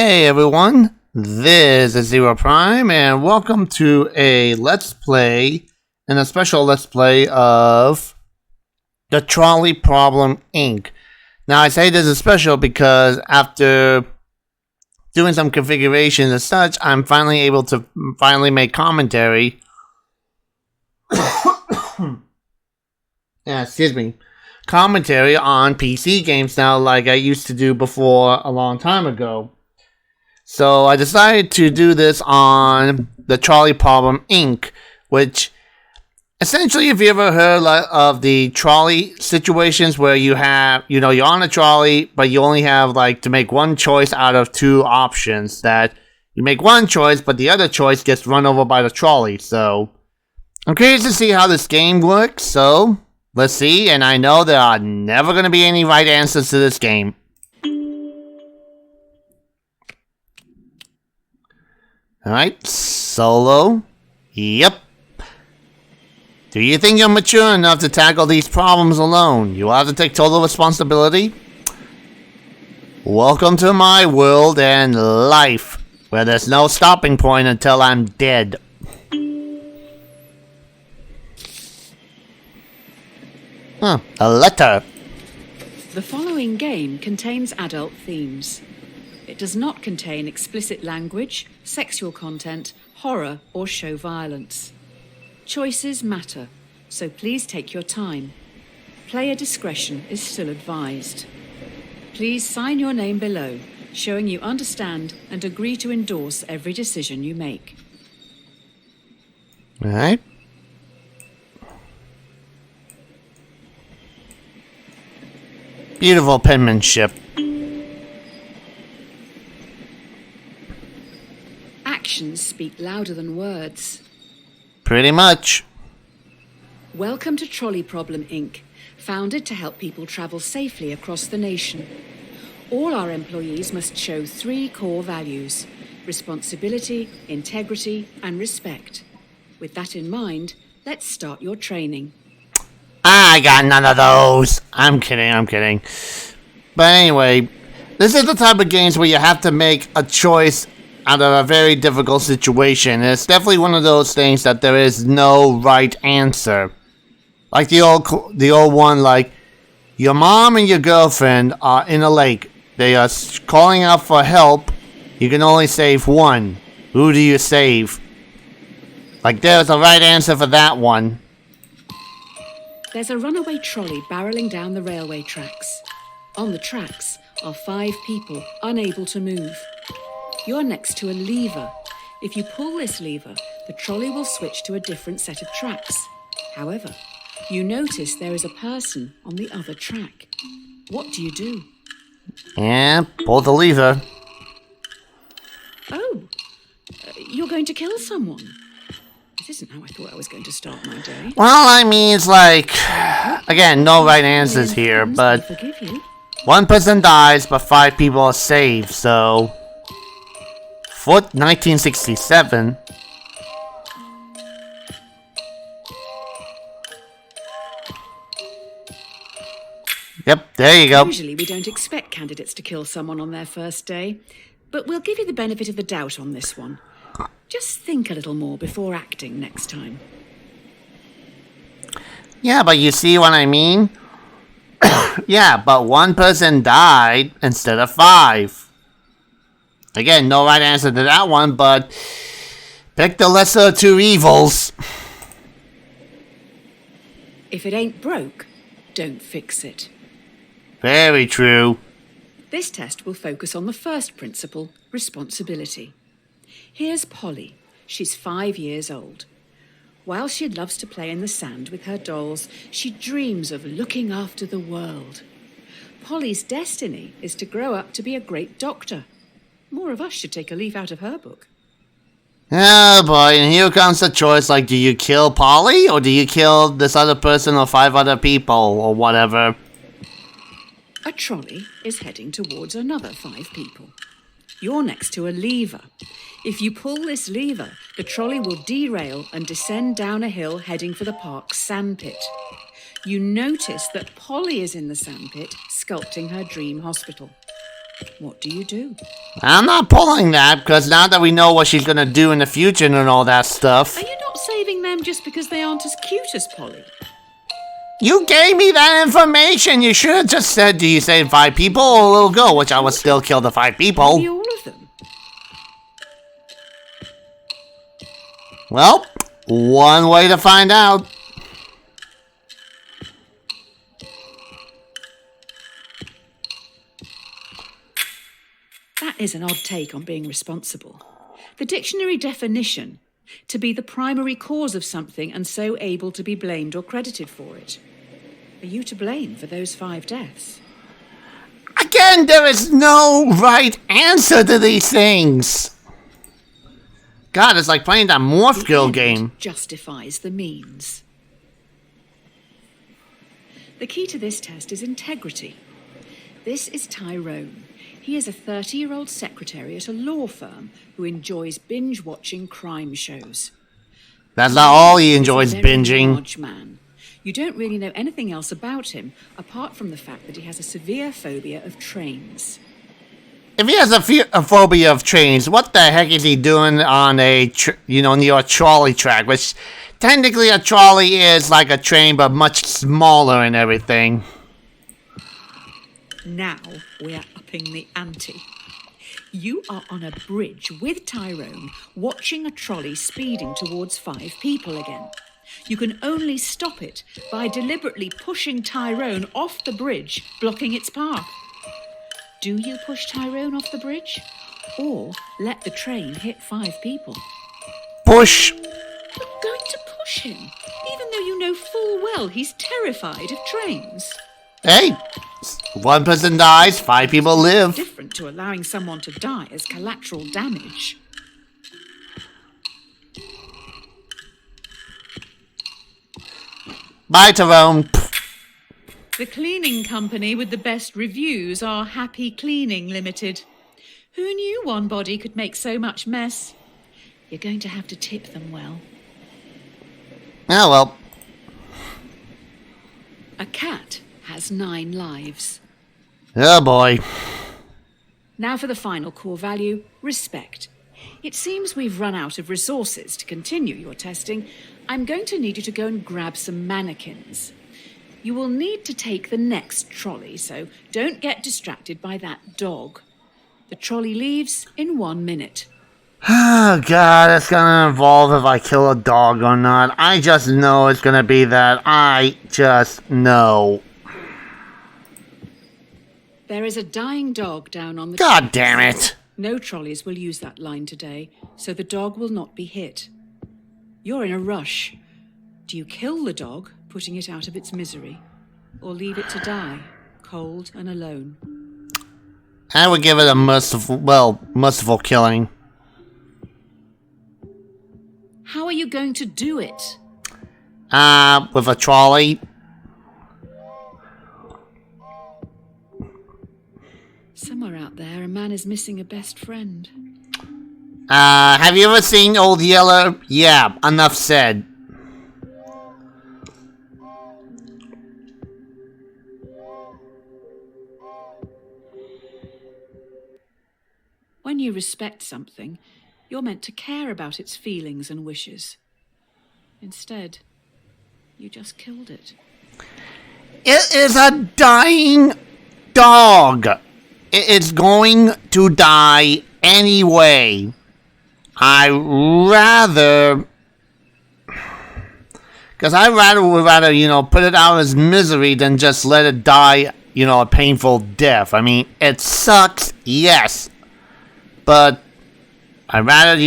Hey everyone, this is ZeroPrime and welcome to a Let's Play and a special Let's Play of the Trolley Problem Inc. Now I say this is special because after doing some configurations and such, I'm finally able to make commentary. Commentary on PC games now like I used to do before a long time ago. So I decided to do this on the Trolley Problem Inc., which essentially, if you ever heard of the trolley situations where you have, you're on a trolley, but you only have to make one choice out of two options, that you make one choice, but the other choice gets run over by the trolley. So I'm curious to see how this game works, so let's see, and I know there are never going to be any right answers to this game. Alright, solo. Yep. Do you think you're mature enough to tackle these problems alone? You have to take total responsibility? Welcome to my world and life, where there's no stopping point until I'm dead. A letter. The following game contains adult themes. It does not contain explicit language, sexual content, horror, or show violence. Choices matter, so please take your time. Player discretion is still advised. Please sign your name below, showing you understand and agree to endorse every decision you make. All right. Beautiful penmanship. Actions speak louder than words. Pretty much. Welcome to Trolley Problem Inc., founded to help people travel safely across the nation. All our employees must show 3 core values: responsibility, integrity, and respect. With that in mind, let's start your training. I got none of those. I'm kidding. But anyway, this is the type of games where you have to make a choice out of a very difficult situation. It's definitely one of those things that there is no right answer. Like the old one, like, your mom and your girlfriend are in a lake. They are calling out for help. You can only save one. Who do you save? Like, there's a right answer for that one. There's a runaway trolley barreling down the railway tracks. On the tracks are 5 people unable to move. You're next to a lever. If you pull this lever, the trolley will switch to a different set of tracks. However, you notice there is a person on the other track. What do you do? Yeah, pull the lever. Oh, you're going to kill someone. This isn't how I thought I was going to start my day. Well, I mean, it's like, again, no right answers here, but one person dies, but 5 people are saved, so 1967. Yep, there you go. Usually we don't expect candidates to kill someone on their first day, but we'll give you the benefit of the doubt on this one. Just think a little more before acting next time. Yeah, but you see what I mean? Yeah, but one person died instead of 5. Again, no right answer to that one, but pick the lesser of 2 evils. If it ain't broke, don't fix it. Very true. This test will focus on the first principle, responsibility. Here's Polly. She's 5 years old. While she loves to play in the sand with her dolls, she dreams of looking after the world. Polly's destiny is to grow up to be a great doctor. More of us should take a leaf out of her book. Oh boy, and here comes the choice, like, do you kill Polly, or do you kill this other person or 5 other people, or whatever? A trolley is heading towards another 5 people. You're next to a lever. If you pull this lever, the trolley will derail and descend down a hill heading for the park's sandpit. You notice that Polly is in the sandpit, sculpting her dream hospital. What do you do? I'm not pulling that, because now that we know what she's gonna do in the future and all that stuff. Are you not saving them just because they aren't as cute as Polly? You gave me that information! You should have just said, do you save 5 people or a little girl, which I would still kill the 5 people. Maybe all of them. Well, one way to find out. That is an odd take on being responsible. The dictionary definition: to be the primary cause of something and so able to be blamed or credited for it. Are you to blame for those 5 deaths? Again, there is no right answer to these things. God, it's like playing that Morph Girl game. Justifies the means. The key to this test is integrity. This is Tyrone. He is a 30-year-old secretary at a law firm who enjoys binge-watching crime shows. That's not all he enjoys, He's a very binging. large man. You don't really know anything else about him, apart from the fact that he has a severe phobia of trains. If he has a phobia of trains, what the heck is he doing on a, near a trolley track? Which, technically a trolley is like a train, but much smaller and everything. Now we're upping the ante. You are on a bridge with Tyrone, watching a trolley speeding towards 5 people again. You can only stop it by deliberately pushing Tyrone off the bridge, blocking its path. Do you push Tyrone off the bridge? Or let the train hit 5 people? Push. You're going to push him, even though you know full well he's terrified of trains. Hey, 1 person dies, 5 people live. Different to allowing someone to die as collateral damage. Bye, Tyrone. The cleaning company with the best reviews are Happy Cleaning Limited. Who knew one body could make so much mess? You're going to have to tip them well. Oh, well. A cat has 9 lives. Oh, boy. Now for the final core value, respect. It seems we've run out of resources to continue your testing. I'm going to need you to go and grab some mannequins. You will need to take the next trolley, so don't get distracted by that dog. The trolley leaves in 1 minute. Oh, God, it's gonna involve if I kill a dog or not. I just know it's gonna be that. I just know. There is a dying dog down on the... God damn it. No trolleys will use that line today, so the dog will not be hit. You're in a rush. Do you kill the dog, putting it out of its misery, or leave it to die, cold and alone? I would give it a merciful killing. How are you going to do it? With a trolley. Somewhere out there, a man is missing a best friend. Have you ever seen Old Yeller? Yeah, enough said. When you respect something, you're meant to care about its feelings and wishes. Instead, you just killed it. It is a dying dog. It's going to die anyway. Because I would rather, put it out as misery than just let it die, a painful death. I mean, it sucks, yes. But I'd rather,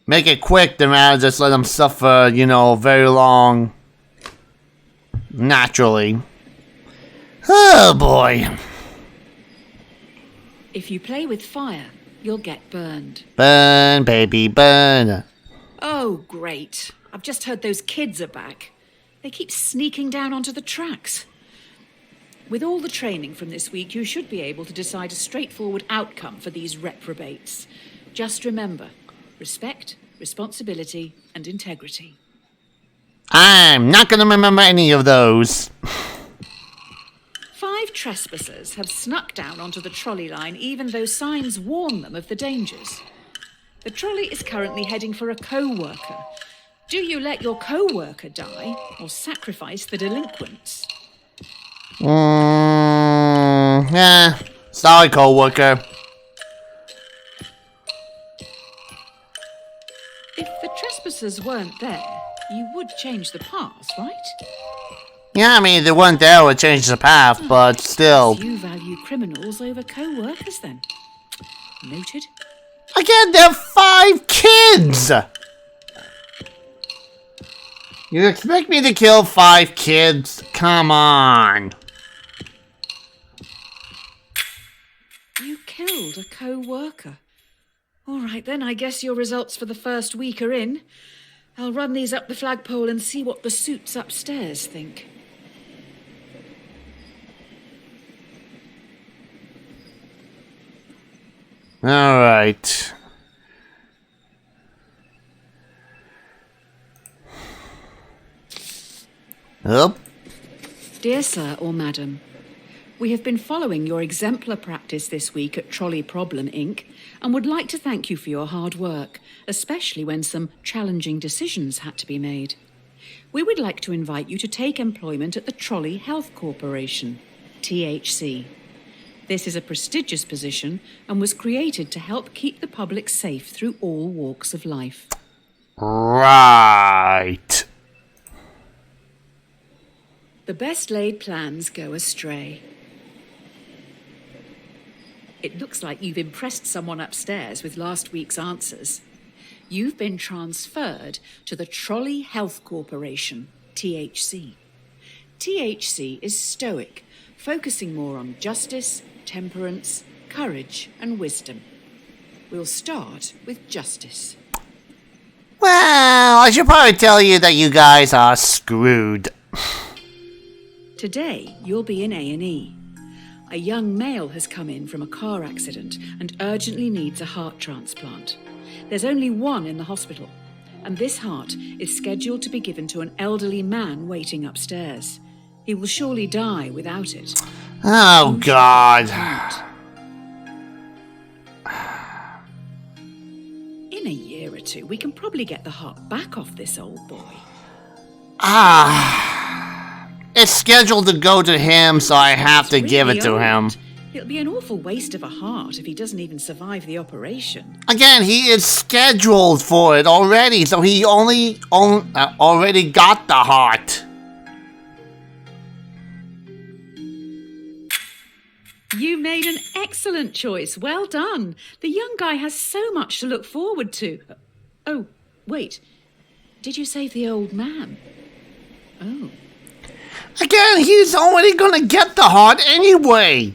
make it quick than rather just let them suffer, very long, naturally. Oh, boy. If you play with fire, you'll get burned. Burn, baby, burn. Oh, great. I've just heard those kids are back. They keep sneaking down onto the tracks. With all the training from this week, you should be able to decide a straightforward outcome for these reprobates. Just remember, respect, responsibility, and integrity. I'm not going to remember any of those. 5 trespassers have snuck down onto the trolley line even though signs warn them of the dangers. The trolley is currently heading for a co-worker. Do you let your co-worker die or sacrifice the delinquents? Yeah. Sorry, co-worker. If the trespassers weren't there, you would change the path, right? Yeah, I mean, if they weren't there, it would change the path, but still. You value criminals over co-workers, then. Noted. Again, they're 5 kids! You expect me to kill 5 kids? Come on. You killed a co-worker. All right, then, I guess your results for the first week are in. I'll run these up the flagpole and see what the suits upstairs think. Alright. Up. Dear Sir or Madam, we have been following your exemplar practice this week at Trolley Problem Inc. and would like to thank you for your hard work, especially when some challenging decisions had to be made. We would like to invite you to take employment at the Trolley Health Corporation, THC. This is a prestigious position and was created to help keep the public safe through all walks of life. Right. The best laid plans go astray. It looks like you've impressed someone upstairs with last week's answers. You've been transferred to the Trolley Health Corporation, THC. THC is stoic, focusing more on justice, temperance, courage, and wisdom. We'll start with justice. Well, I should probably tell you that you guys are screwed. Today, you'll be in A&E. A young male has come in from a car accident and urgently needs a heart transplant. There's only one in the hospital, and this heart is scheduled to be given to an elderly man waiting upstairs. He will surely die without it. Oh, God. In a year or two, we can probably get the heart back off this old boy. It's scheduled to go to him, so I have to give it to him. It'll be an awful waste of a heart if he doesn't even survive the operation. Again, he is scheduled for it already, so he already got the heart. You made an excellent choice. Well done. The young guy has so much to look forward to. Oh, wait. Did you save the old man? Oh. Again, he's already gonna get the heart anyway.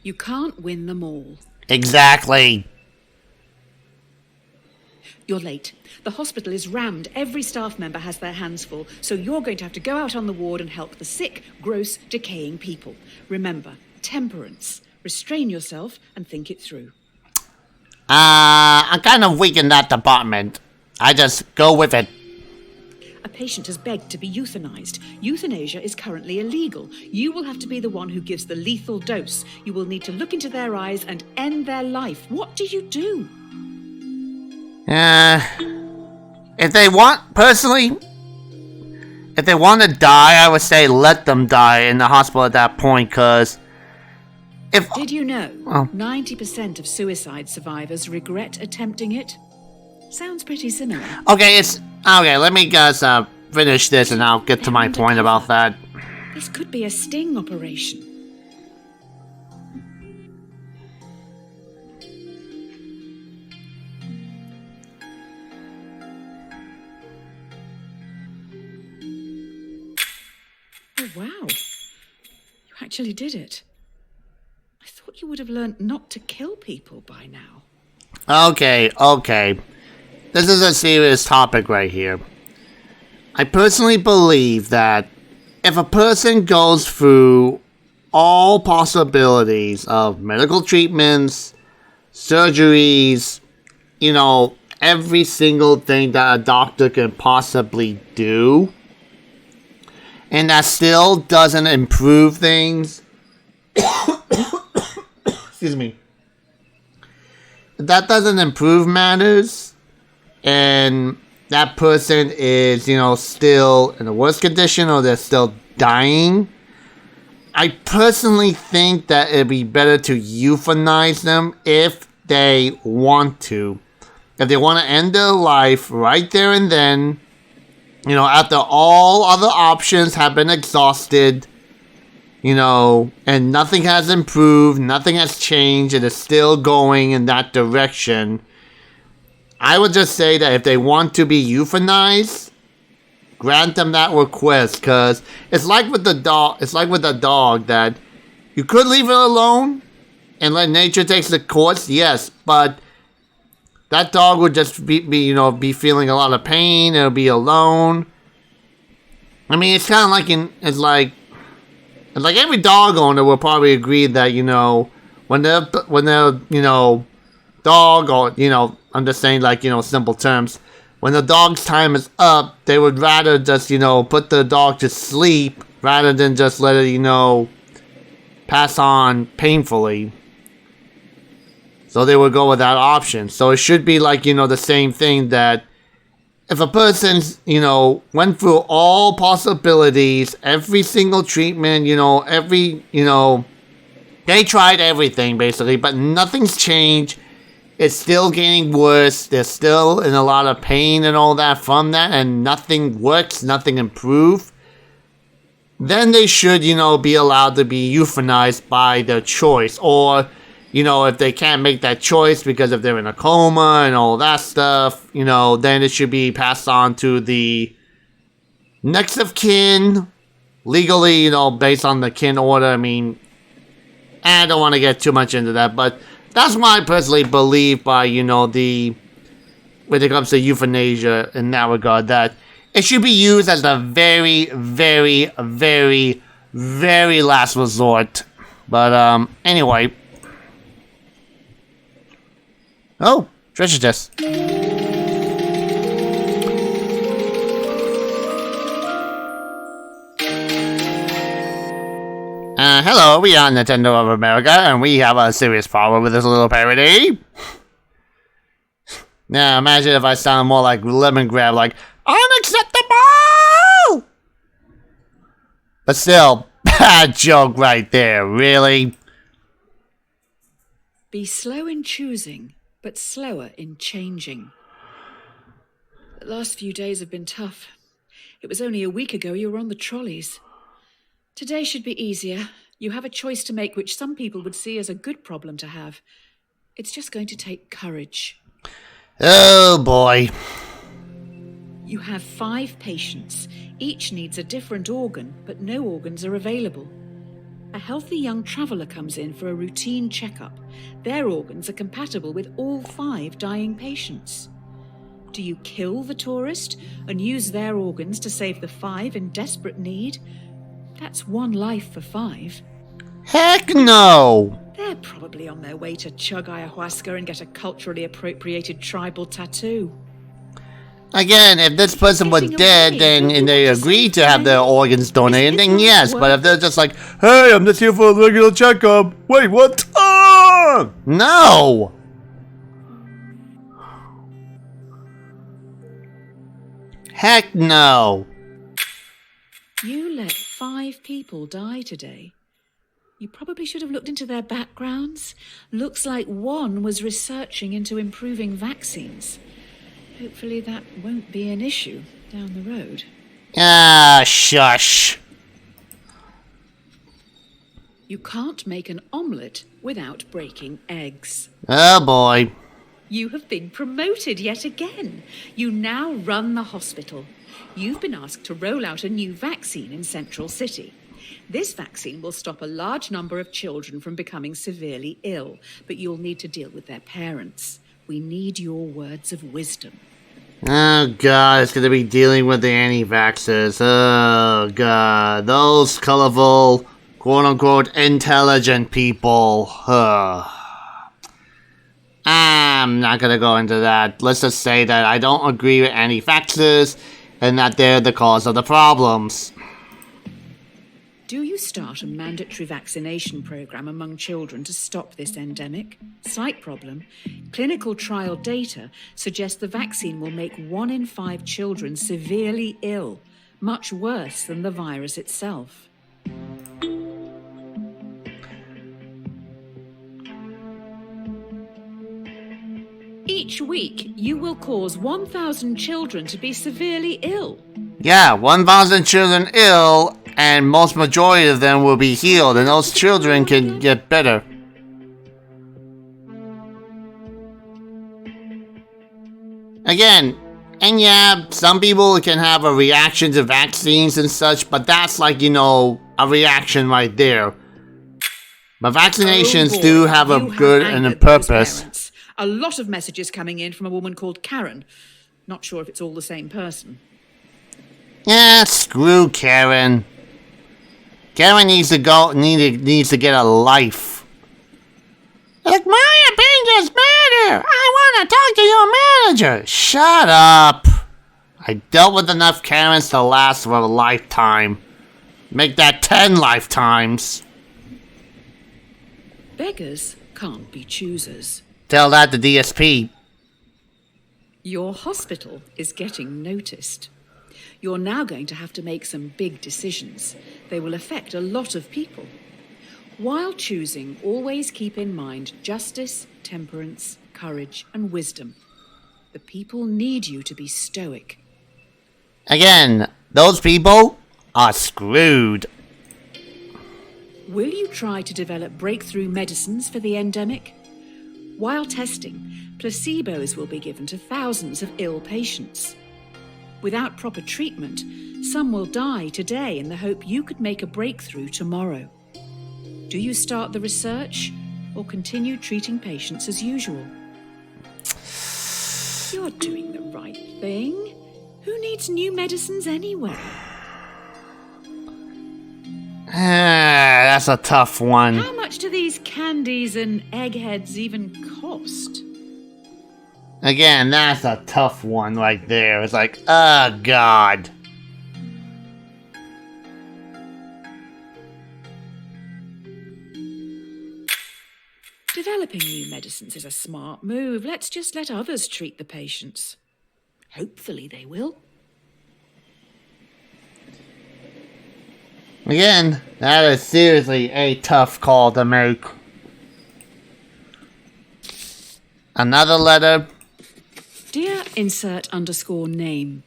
You can't win them all. Exactly. You're late. The hospital is rammed. Every staff member has their hands full, so you're going to have to go out on the ward and help the sick, gross, decaying people. Remember, temperance. Restrain yourself and think it through. I'm kind of weak in that department. I just go with it. A patient has begged to be euthanized. Euthanasia is currently illegal. You will have to be the one who gives the lethal dose. You will need to look into their eyes and end their life. What do you do? If they want, personally, if they want to die, I would say let them die in the hospital at that point, because if... Did you know 90% of suicide survivors regret attempting it? Sounds pretty similar. Okay, let me just finish this and I'll get to my point about that. This could be a sting operation. Oh, wow. You actually did it. I thought you would have learned not to kill people by now. Okay. This is a serious topic right here. I personally believe that if a person goes through all possibilities of medical treatments, surgeries, every single thing that a doctor can possibly do, and that still doesn't improve things, excuse me, if that doesn't improve matters, and that person is, still in a worse condition or they're still dying, I personally think that it'd be better to euthanize them if they want to. If they want to end their life right there and then, after all other options have been exhausted, and nothing has improved, nothing has changed, it is still going in that direction, I would just say that if they want to be euthanized, grant them that request, because it's like with the dog that you could leave it alone and let nature take the course, yes, but that dog would just be feeling a lot of pain. It'll be alone. I mean, it's kind of like every dog owner will probably agree that when they're dog, or I'm just saying simple terms. When the dog's time is up, they would rather just, put the dog to sleep rather than just let it, pass on painfully. So they would go with that option. So it should be the same thing, that if a person's, went through all possibilities, every single treatment, they tried everything basically, but nothing's changed. It's still getting worse. They're still in a lot of pain and all that from that, and nothing works, nothing improved. Then they should, be allowed to be euthanized by their choice. Or, if they can't make that choice because if they're in a coma and all that stuff, then it should be passed on to the next of kin. Legally, based on the kin order. I mean, I don't want to get too much into that, but that's what I personally believe by, when it comes to euthanasia in that regard, that it should be used as the very, very, very, very last resort. But, anyway. Oh, treasure chest. Hello, we are Nintendo of America, and we have a serious problem with this little parody. Now, imagine if I sound more like Lemon Grab, like, unacceptable! But still, bad joke right there, really. Be slow in choosing, but slower in changing. The last few days have been tough. It was only a week ago you were on the trolleys. Today should be easier. You have a choice to make which some people would see as a good problem to have. It's just going to take courage. Oh boy. You have 5 patients. Each needs a different organ, but no organs are available. A healthy young traveller comes in for a routine checkup. Their organs are compatible with all 5 dying patients. Do you kill the tourist and use their organs to save the 5 in desperate need? That's 1 life for 5. Heck no! They're probably on their way to chug ayahuasca and get a culturally appropriated tribal tattoo. Again, if this person was dead, then and they agreed to have their organs donated, then yes. But if they're just like, hey, I'm just here for a regular checkup. Wait, what? Ah! No! Heck no! You let 5 people die today. You probably should have looked into their backgrounds. Looks like one was researching into improving vaccines. Hopefully that won't be an issue down the road. Ah, shush. You can't make an omelette without breaking eggs. Oh boy. You have been promoted yet again. You now run the hospital. You've been asked to roll out a new vaccine in Central City. This vaccine will stop a large number of children from becoming severely ill, but you'll need to deal with their parents. We need your words of wisdom. Oh god, it's gonna be dealing with the anti-vaxxers. Oh god, those colorful, quote-unquote, intelligent people. I'm not gonna go into that. Let's just say that I don't agree with anti-vaxxers, and that they're the cause of the problems. Do you start a mandatory vaccination program among children to stop this endemic? Slight problem. Clinical trial data suggest the vaccine will make 1 in 5 children severely ill, much worse than the virus itself. Each week, you will cause 1,000 children to be severely ill. Yeah, 1,000 children ill, and most majority of them will be healed, and those children can get better. Again, and yeah, some people can have a reaction to vaccines and such, but that's like, a reaction right there. But vaccinations do have a good and a purpose. A lot of messages coming in from a woman called Karen. Not sure if it's all the same person. Yeah, screw Karen. Karen needs to get a life. Like, my opinions matter. I want to talk to your manager. Shut up. I dealt with enough Karens to last for a lifetime. Make that 10 lifetimes. Beggars can't be choosers. Tell that to DSP. Your hospital is getting noticed. You're now going to have to make some big decisions. They will affect a lot of people. While choosing, always keep in mind justice, temperance, courage, and wisdom. The people need you to be stoic. Again, those people are screwed. Will you try to develop breakthrough medicines for the endemic? While testing, placebos will be given to thousands of ill patients. Without proper treatment, some will die today in the hope you could make a breakthrough tomorrow. Do you start the research or continue treating patients as usual? You're doing the right thing. Who needs new medicines anyway? That's a tough one. How much do these candies and eggheads even cost? Again, that's a tough one right there. It's like, oh God. Developing new medicines is a smart move. Let's just let others treat the patients. Hopefully they will. Again, that is seriously a tough call to make. Another letter. Dear insert_name.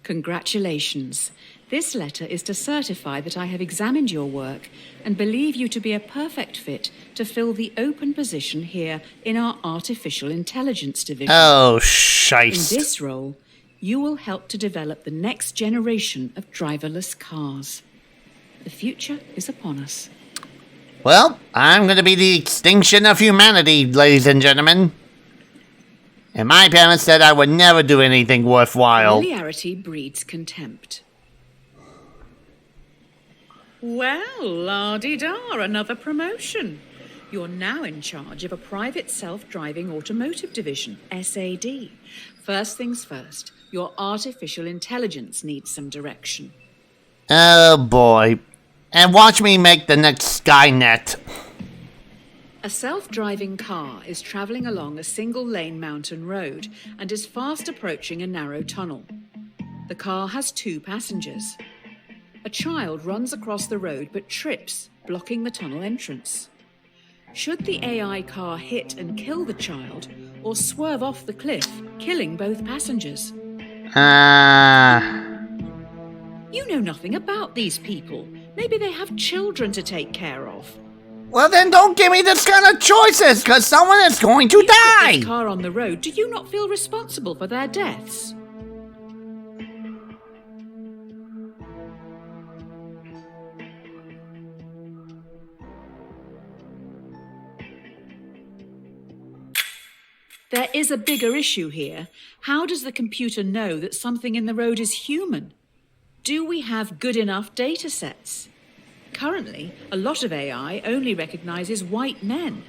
Congratulations. This letter is to certify that I have examined your work and believe you to be a perfect fit to fill the open position here in our artificial intelligence division. Oh, shite. In this role, you will help to develop the next generation of driverless cars. The future is upon us. Well, I'm going to be the extinction of humanity, ladies and gentlemen. And my parents said I would never do anything worthwhile. Familiarity breeds contempt. Well, la-di-da, another promotion. You're now in charge of a private self-driving automotive division, SAD. First things first, your artificial intelligence needs some direction. Oh boy. And watch me make the next Skynet. A self-driving car is travelling along a single-lane mountain road and is fast approaching a narrow tunnel. The car has 2 passengers. A child runs across the road but trips, blocking the tunnel entrance. Should the AI car hit and kill the child, or swerve off the cliff, killing both passengers? You know nothing about these people. Maybe they have children to take care of. Well, then don't give me this kind of choices, because someone is going to die! Put this car on the road. Do you not feel responsible for their deaths? There is a bigger issue here. How does the computer know that something in the road is human? Do we have good enough data sets? Currently, a lot of AI only recognizes white men.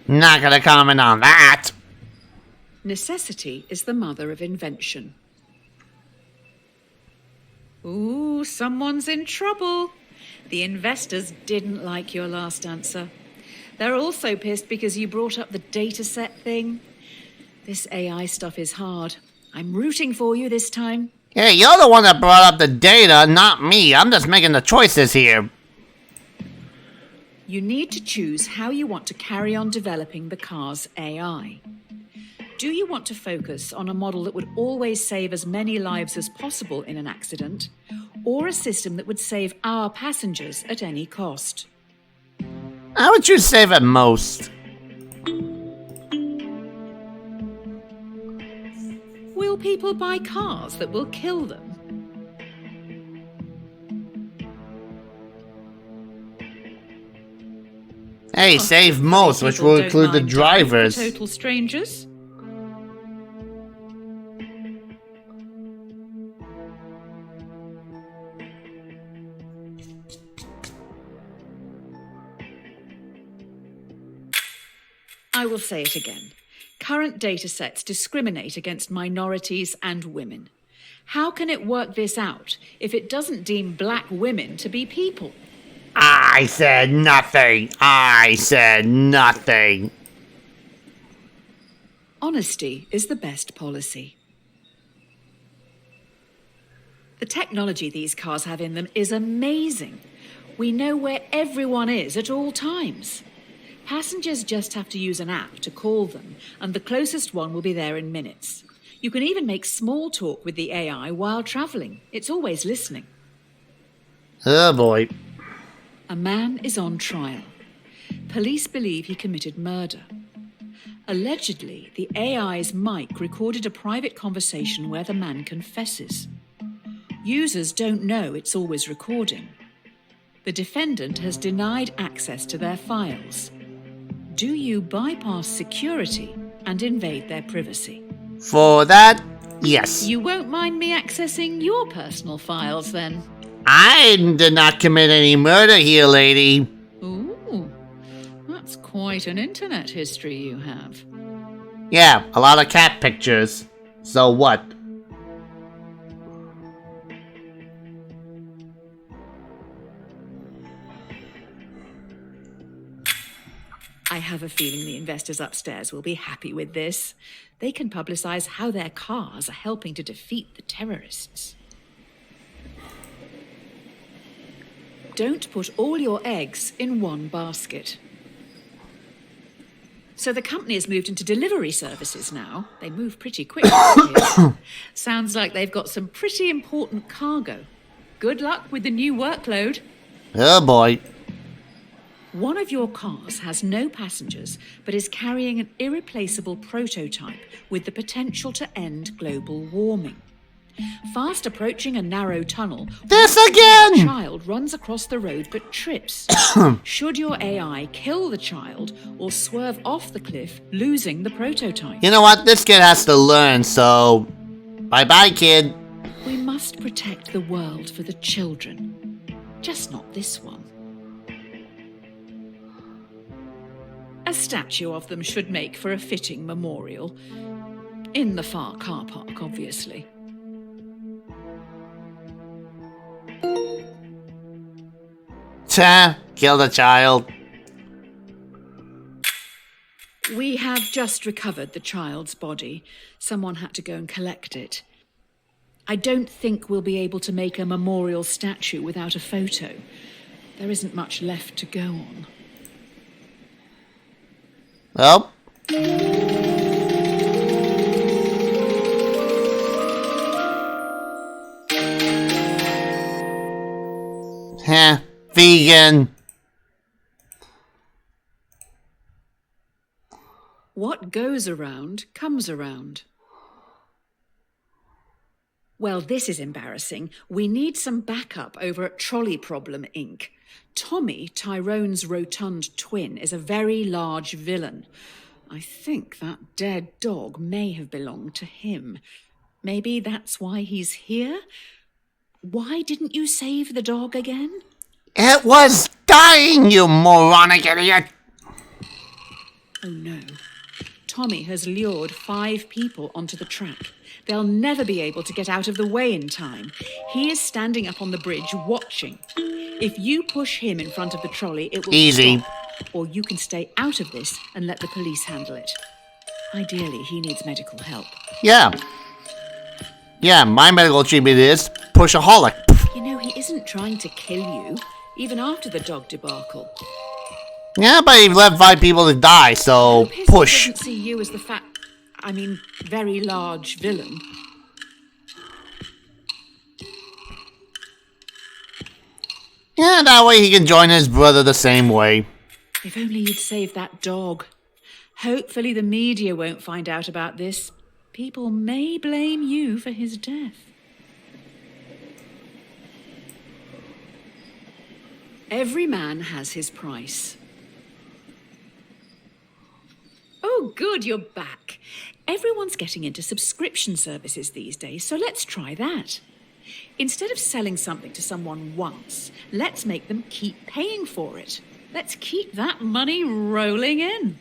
Not gonna comment on that. Necessity is the mother of invention. Ooh, someone's in trouble. The investors didn't like your last answer. They're also pissed because you brought up the dataset thing. This AI stuff is hard. I'm rooting for you this time. Hey, you're the one that brought up the data, not me. I'm just making the choices here. You need to choose how you want to carry on developing the car's AI. Do you want to focus on a model that would always save as many lives as possible in an accident, or a system that would save our passengers at any cost? How would you save it most? Will people buy cars that will kill them? Hey, save most, which will include the drivers. Total strangers? I will say it again. Current datasets discriminate against minorities and women. How can it work this out if it doesn't deem black women to be people? I said nothing. I said nothing. Honesty is the best policy. The technology these cars have in them is amazing. We know where everyone is at all times. Passengers just have to use an app to call them, and the closest one will be there in minutes. You can even make small talk with the AI while travelling. It's always listening. Oh boy. A man is on trial. Police believe he committed murder. Allegedly, the AI's mic recorded a private conversation where the man confesses. Users don't know it's always recording. The defendant has denied access to their files. Do you bypass security and invade their privacy? For that, yes. You won't mind me accessing your personal files then? I did not commit any murder here, lady. Ooh, that's quite an internet history you have. Yeah, a lot of cat pictures. So what? I have a feeling the investors upstairs will be happy with this. They can publicize how their cars are helping to defeat the terrorists. Don't put all your eggs in one basket. So the company has moved into delivery services now. They move pretty quickly here. Sounds like they've got some pretty important cargo. Good luck with the new workload. Oh boy. One of your cars has no passengers, but is carrying an irreplaceable prototype with the potential to end global warming. Fast approaching a narrow tunnel, This a again! child runs across the road but trips. Should your AI kill the child or swerve off the cliff, losing the prototype? You know what? This kid has to learn, so... Bye-bye, kid. We must protect the world for the children. Just not this one. A statue of them should make for a fitting memorial. In the far car park, obviously. Kill the child. We have just recovered the child's body. Someone had to go and collect it. I don't think we'll be able to make a memorial statue without a photo. There isn't much left to go on. Well. Vegan. What goes around comes around. Well, this is embarrassing. We need some backup over at Trolley Problem, Inc. Tommy, Tyrone's rotund twin, is a very large villain. I think that dead dog may have belonged to him. Maybe that's why he's here? Why didn't you save the dog again? It was dying, you moronic idiot! Oh no. Tommy has lured 5 people onto the track. They'll never be able to get out of the way in time. He is standing up on the bridge watching. If you push him in front of the trolley, it will Easy. stop. Or you can stay out of this and let the police handle it. Ideally, he needs medical help. Yeah. Yeah, my medical treatment is pushaholic. You know, he isn't trying to kill you, even after the dog debacle. Yeah, but he left 5 people to die, so His push. doesn't see you as the very large villain. Yeah, that way he can join his brother the same way. If only you'd saved that dog. Hopefully the media won't find out about this. People may blame you for his death. Every man has his price. Oh, good, you're back. Everyone's getting into subscription services these days, so let's try that. Instead of selling something to someone once, let's make them keep paying for it. Let's keep that money rolling in.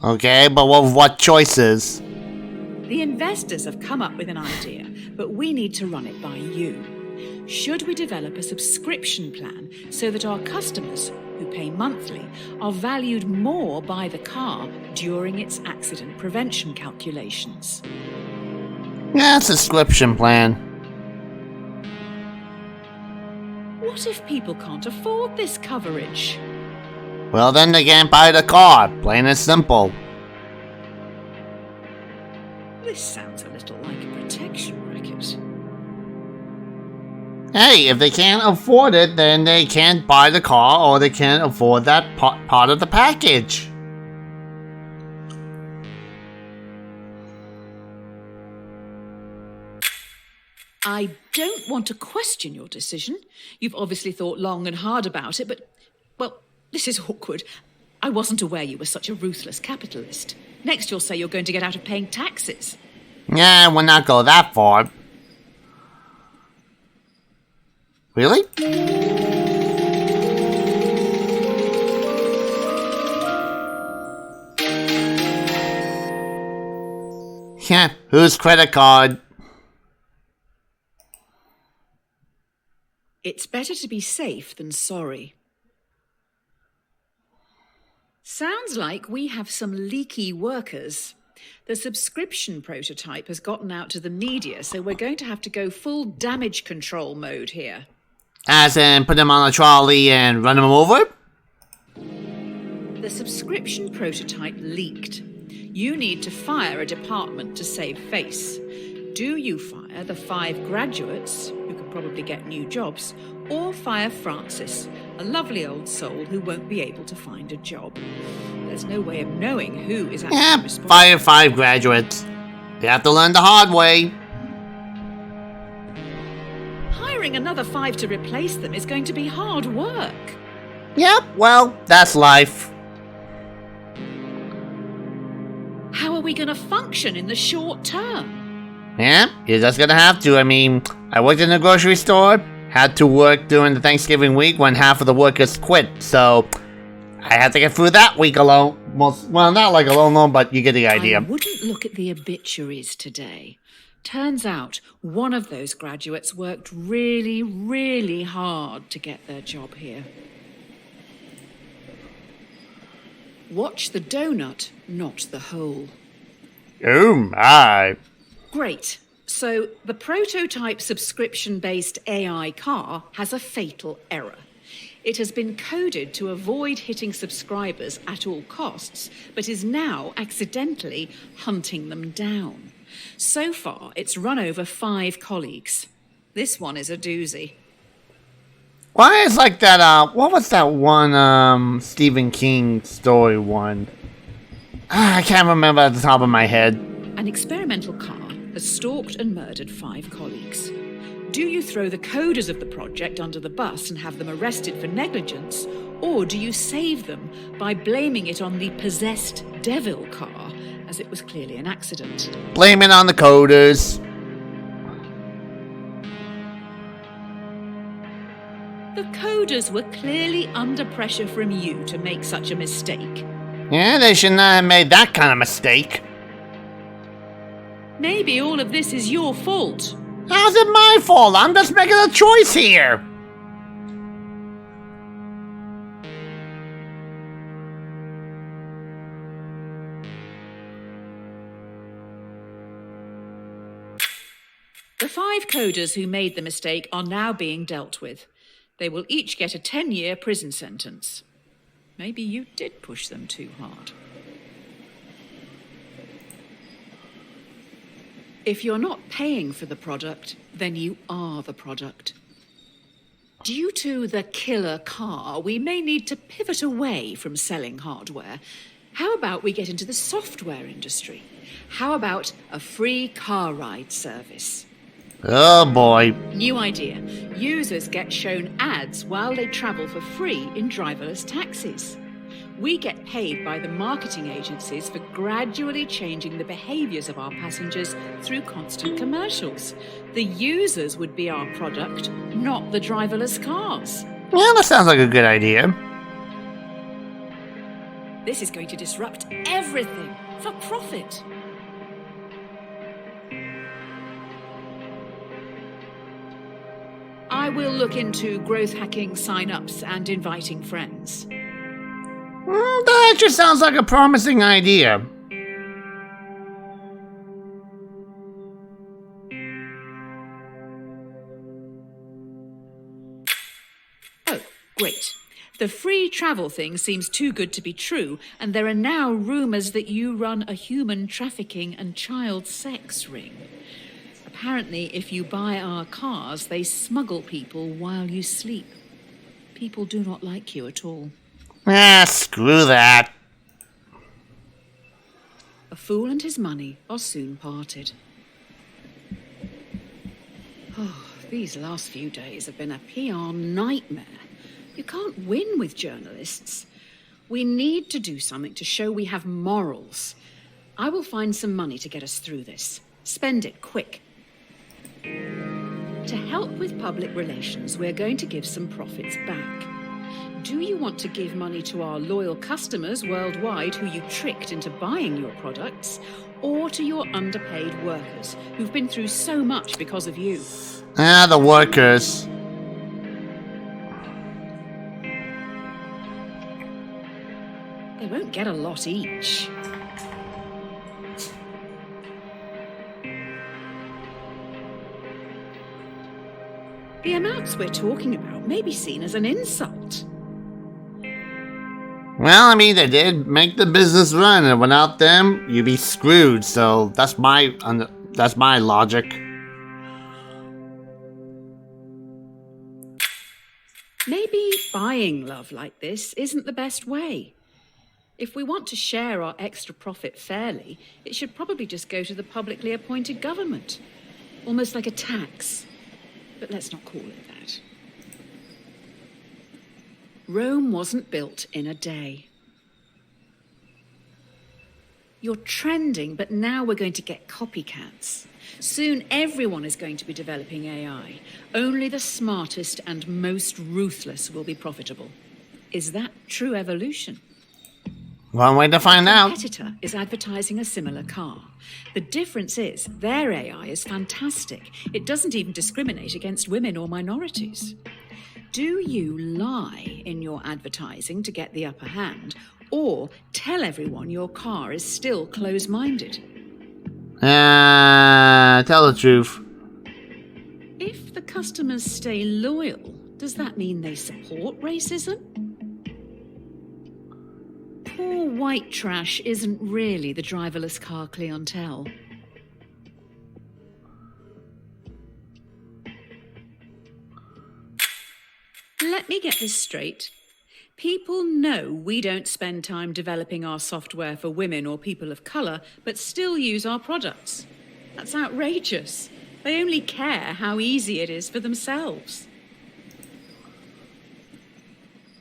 Okay, but what choices? The investors have come up with an idea, but we need to run it by you. Should we develop a subscription plan so that our customers, who pay monthly, are valued more by the car during its accident prevention calculations? Yeah, subscription plan. What if people can't afford this coverage? Well, then they can't buy the car. Plain and simple. This sounds a little like a protection racket. Hey, if they can't afford it, then they can't buy the car or they can't afford that part of the package. I don't want to question your decision. You've obviously thought long and hard about it, but, well, this is awkward. I wasn't aware you were such a ruthless capitalist. Next you'll say you're going to get out of paying taxes. Yeah, we'll not go that far. Really? Yeah, whose credit card? It's better to be safe than sorry. Sounds like we have some leaky workers. The subscription prototype has gotten out to the media, so we're going to have to go full damage control mode here. As in, put them on a trolley and run them over? The subscription prototype leaked. You need to fire a department to save face. Do you fire the 5 graduates, who could probably get new jobs, or fire Francis, a lovely old soul who won't be able to find a job? There's no way of knowing who is actually responsible. Fire 5 graduates. They have to learn the hard way. Hiring another 5 to replace them is going to be hard work. Yep, well, that's life. How are we going to function in the short term? Yeah, you're just gonna have to. I mean, I worked in a grocery store, had to work during the Thanksgiving week when half of the workers quit, so I had to get through that week alone. Well, not like alone, but you get the idea. I wouldn't look at the obituaries today. Turns out one of those graduates worked really, really hard to get their job here. Watch the donut, not the hole. Oh my. Great. So the prototype subscription-based AI car has a fatal error. It has been coded to avoid hitting subscribers at all costs, but is now accidentally hunting them down. So far, it's run over 5 colleagues. This one is a doozy. Why is like that, what was that one, Stephen King story one? I can't remember at the top of my head. An experimental car has stalked and murdered 5 colleagues. Do you throw the coders of the project under the bus and have them arrested for negligence, or do you save them by blaming it on the possessed devil car, as it was clearly an accident? Blame it on the coders. The coders were clearly under pressure from you to make such a mistake. Yeah, they should not have made that kind of mistake. Maybe all of this is your fault. How's it my fault? I'm just making a choice here. The 5 coders who made the mistake are now being dealt with. They will each get a 10-year prison sentence. Maybe you did push them too hard. If you're not paying for the product, then you are the product. Due to the killer car, we may need to pivot away from selling hardware. How about we get into the software industry? How about a free car ride service? Oh boy. New idea. Users get shown ads while they travel for free in driverless taxis. We get paid by the marketing agencies for gradually changing the behaviors of our passengers through constant commercials. The users would be our product, not the driverless cars. Well, that sounds like a good idea. This is going to disrupt everything for profit. I will look into growth hacking sign-ups and inviting friends. That just sounds like a promising idea. Oh, great. The free travel thing seems too good to be true, and there are now rumors that you run a human trafficking and child sex ring. Apparently, if you buy our cars, they smuggle people while you sleep. People do not like you at all. Screw that. A fool and his money are soon parted. Oh, these last few days have been a PR nightmare. You can't win with journalists. We need to do something to show we have morals. I will find some money to get us through this. Spend it quick. To help with public relations, we're going to give some profits back. Do you want to give money to our loyal customers worldwide who you tricked into buying your products, or to your underpaid workers who've been through so much because of you? The workers. They won't get a lot each. The amounts we're talking about may be seen as an insult. Well, I mean, they did make the business run, and without them, you'd be screwed. So that's my logic. Maybe buying love like this isn't the best way. If we want to share our extra profit fairly, it should probably just go to the publicly appointed government. Almost like a tax. But let's not call it that. Rome wasn't built in a day. You're trending, but now we're going to get copycats. Soon everyone is going to be developing AI. Only the smartest and most ruthless will be profitable. Is that true evolution? One way to find out. A competitor is advertising a similar car. The difference is their AI is fantastic. It doesn't even discriminate against women or minorities. Do you lie in your advertising to get the upper hand, or tell everyone your car is still close-minded? Tell the truth. If the customers stay loyal, does that mean they support racism? Poor white trash isn't really the driverless car clientele. Let me get this straight. People know we don't spend time developing our software for women or people of colour, but still use our products. That's outrageous. They only care how easy it is for themselves.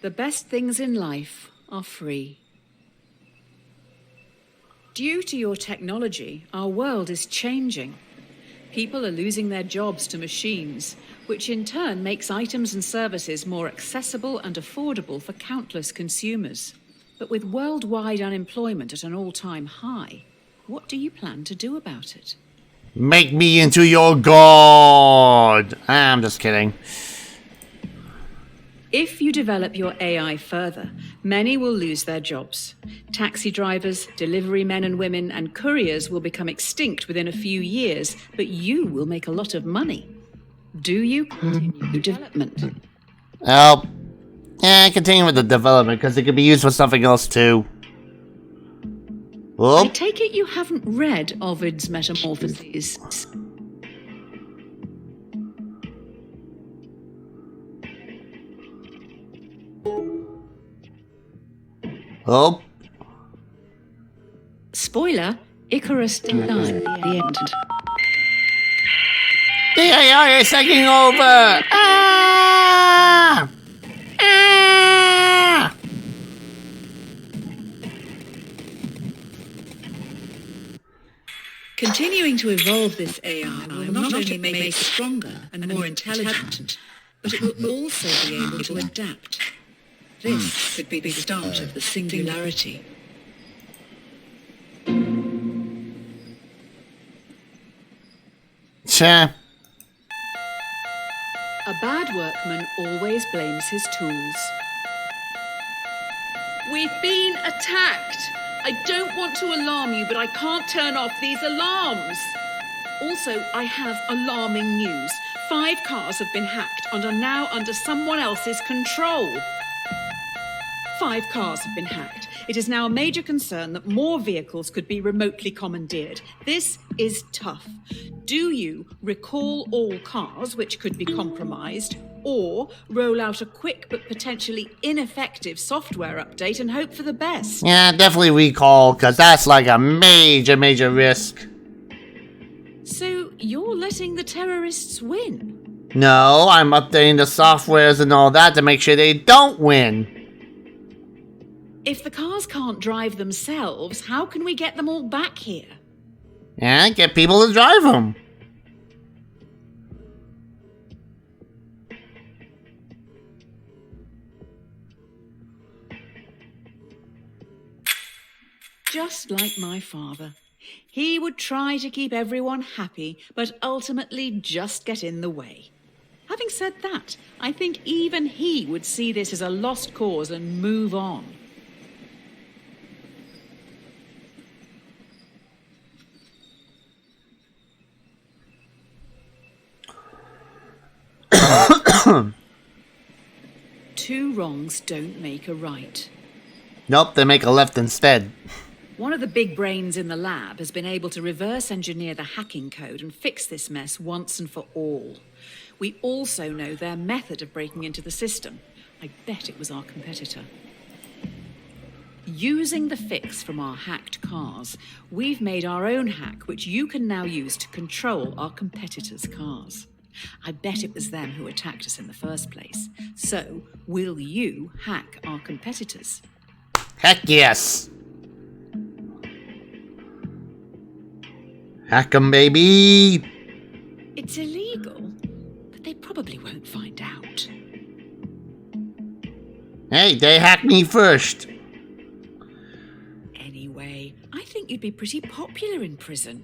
The best things in life are free. Due to your technology, our world is changing. People are losing their jobs to machines, which in turn makes items and services more accessible and affordable for countless consumers. But with worldwide unemployment at an all-time high, what do you plan to do about it? Make me into your god! I'm just kidding. If you develop your AI further, many will lose their jobs. Taxi drivers, delivery men and women, and couriers will become extinct within a few years, but you will make a lot of money. Do you continue development? Oh. Continue with the development, because it could be used for something else too. I Oh. take it you haven't read Ovid's Metamorphoses. Oh. Spoiler, Icarus died at the end. The AI is taking over! Ah! Ah! Continuing to evolve this AI will not only make it stronger and more intelligent, but it will also be able to adapt. This could be the start of the singularity. Sure. A bad workman always blames his tools. We've been attacked! I don't want to alarm you, but I can't turn off these alarms! Also, I have alarming news. 5 cars have been hacked and are now under someone else's control. 5 cars have been hacked. It is now a major concern that more vehicles could be remotely commandeered. This is tough. Do you recall all cars which could be compromised, or roll out a quick but potentially ineffective software update and hope for the best? Yeah, definitely recall, because that's like a major risk. So you're letting the terrorists win? No, I'm updating the softwares and all that to make sure they don't win. If the cars can't drive themselves, how can we get them all back here? And get people to drive them. Just like my father. He would try to keep everyone happy, but ultimately just get in the way. Having said that, I think even he would see this as a lost cause and move on. Two wrongs don't make a right. Nope, they make a left instead. One of the big brains in the lab has been able to reverse engineer the hacking code and fix this mess once and for all. We also know their method of breaking into the system. I bet it was our competitor. Using the fix from our hacked cars, we've made our own hack, which you can now use to control our competitors' cars. I bet it was them who attacked us in the first place. So, will you hack our competitors? Heck yes. Hack 'em, baby. It's illegal, but they probably won't find out. Hey, they hacked me first. Anyway, I think you'd be pretty popular in prison.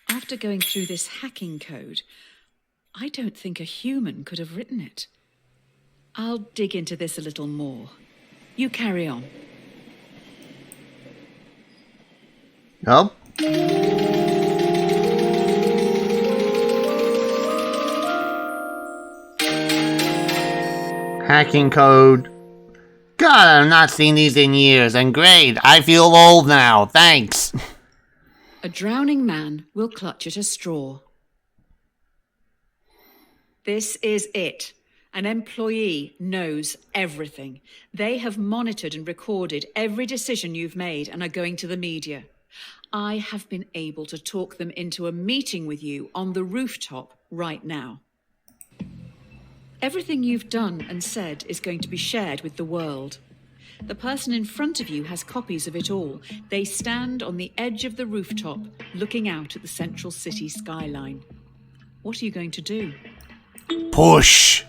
After going through this hacking code, I don't think a human could have written it. I'll dig into this a little more. You carry on. Nope. Hacking code. God, I've not seen these in years, and great, I feel old now, thanks. A drowning man will clutch at a straw. This is it. An employee knows everything. They have monitored and recorded every decision you've made and are going to the media. I have been able to talk them into a meeting with you on the rooftop right now. Everything you've done and said is going to be shared with the world. The person in front of you has copies of it all. They stand on the edge of the rooftop, looking out at the central city skyline. What are you going to do? Push.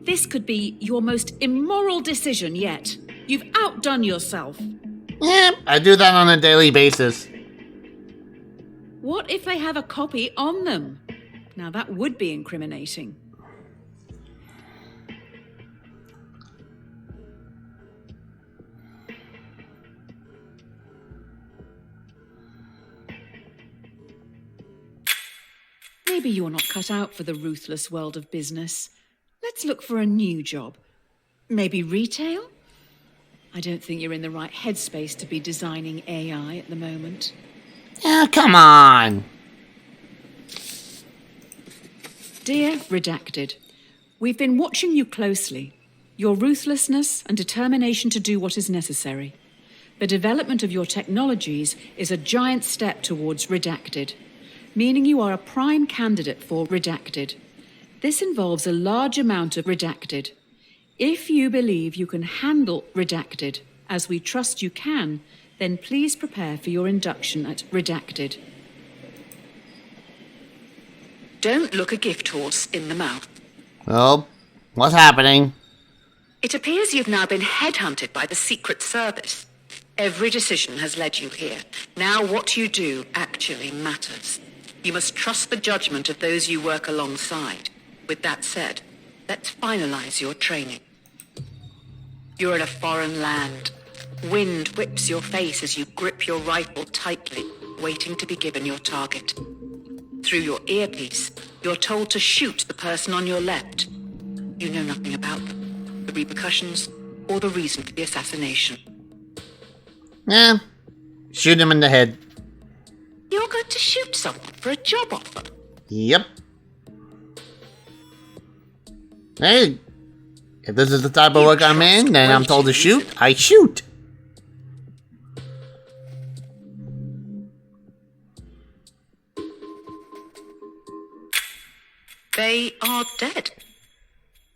This could be your most immoral decision yet. You've outdone yourself. Yeah, I do that on a daily basis. What if they have a copy on them? Now that would be incriminating. Maybe you're not cut out for the ruthless world of business. Let's look for a new job. Maybe retail? I don't think you're in the right headspace to be designing AI at the moment. Yeah, come on. Dear Redacted, we've been watching you closely. Your ruthlessness and determination to do what is necessary. The development of your technologies is a giant step towards Redacted, meaning you are a prime candidate for Redacted. This involves a large amount of Redacted. If you believe you can handle Redacted, as we trust you can, then please prepare for your induction at Redacted. Don't look a gift horse in the mouth. Well, what's happening? It appears you've now been headhunted by the Secret Service. Every decision has led you here. Now what you do actually matters. You must trust the judgment of those you work alongside. With that said, let's finalize your training. You're in a foreign land. Wind whips your face as you grip your rifle tightly, waiting to be given your target. Through your earpiece, you're told to shoot the person on your left. You know nothing about them, the repercussions, or the reason for the assassination. Yeah, shoot him in the head. You're going to shoot someone for a job offer? Yep. Hey, if this is the type of work I'm in, and I'm told to shoot, I shoot. They are dead.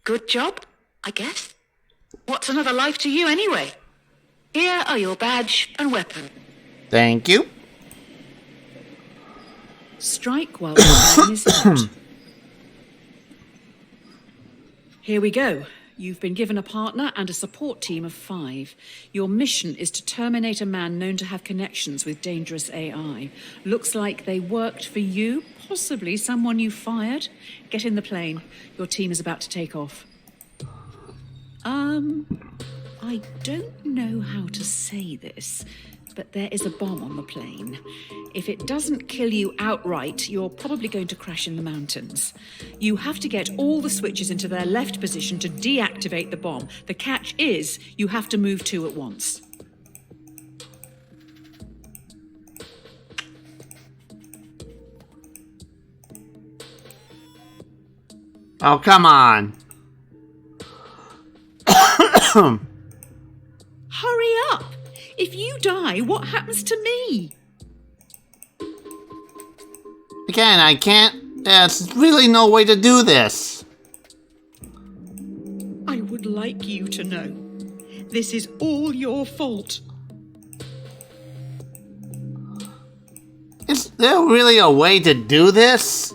Good job, I guess. What's another life to you anyway? Here are your badge and weapon. Thank you. Strike while the time is hot. Here we go. You've been given a partner and a support team of 5. Your mission is to terminate a man known to have connections with dangerous AI. Looks like they worked for you, possibly someone you fired. Get in the plane. Your team is about to take off. I don't know how to say this, but there is a bomb on the plane. If it doesn't kill you outright, you're probably going to crash in the mountains. You have to get all the switches into their left position to deactivate the bomb. The catch is, you have to move 2 at once. Oh, come on. Hurry up! If you die, what happens to me? Again, I can't. There's really no way to do this. I would like you to know. This is all your fault. Is there really a way to do this?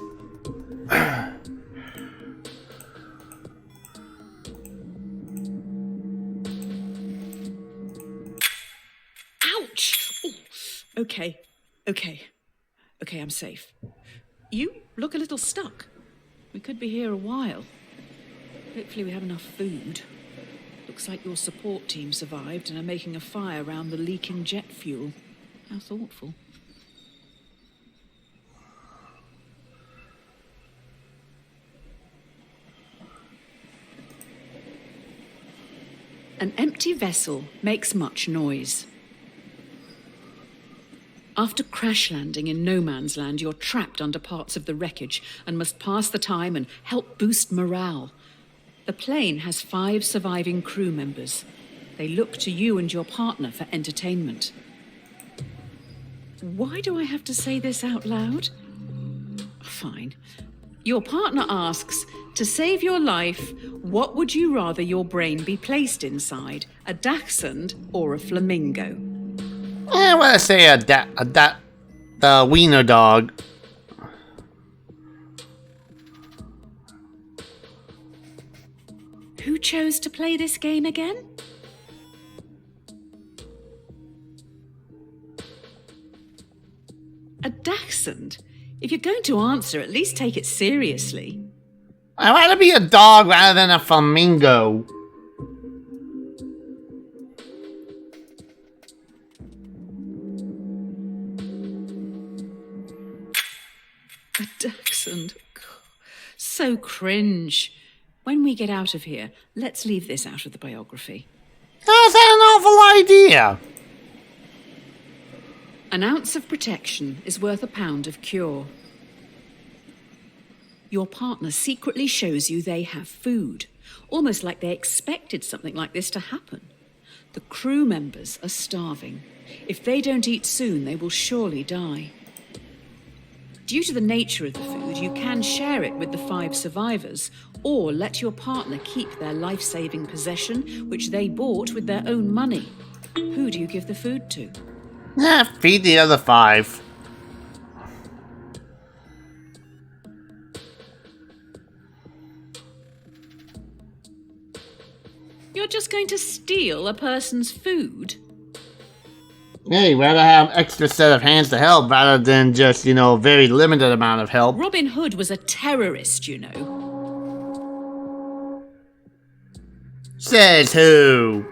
Ouch! Oh, okay, I'm safe. You look a little stuck. We could be here a while. Hopefully we have enough food. Looks like your support team survived and are making a fire around the leaking jet fuel. How thoughtful. An empty vessel makes much noise. After crash landing in no man's land, you're trapped under parts of the wreckage and must pass the time and help boost morale. The plane has 5 surviving crew members. They look to you and your partner for entertainment. Why do I have to say this out loud? Fine. Your partner asks, to save your life, what would you rather your brain be placed inside? A dachshund or a flamingo? I want to say the wiener dog. Who chose to play this game again? A dachshund? If you're going to answer, at least take it seriously. I'd rather be a dog rather than a flamingo. A dachshund? So cringe. When we get out of here, let's leave this out of the biography. How's that an awful idea? An ounce of protection is worth a pound of cure. Your partner secretly shows you they have food, almost like they expected something like this to happen. The crew members are starving. If they don't eat soon, they will surely die. Due to the nature of the food, you can share it with the 5 survivors, or let your partner keep their life-saving possession, which they bought with their own money. Who do you give the food to? Feed the other 5. You're just going to steal a person's food? Yeah, you'd rather have extra set of hands to help rather than just, a very limited amount of help. Robin Hood was a terrorist, you know. Says who?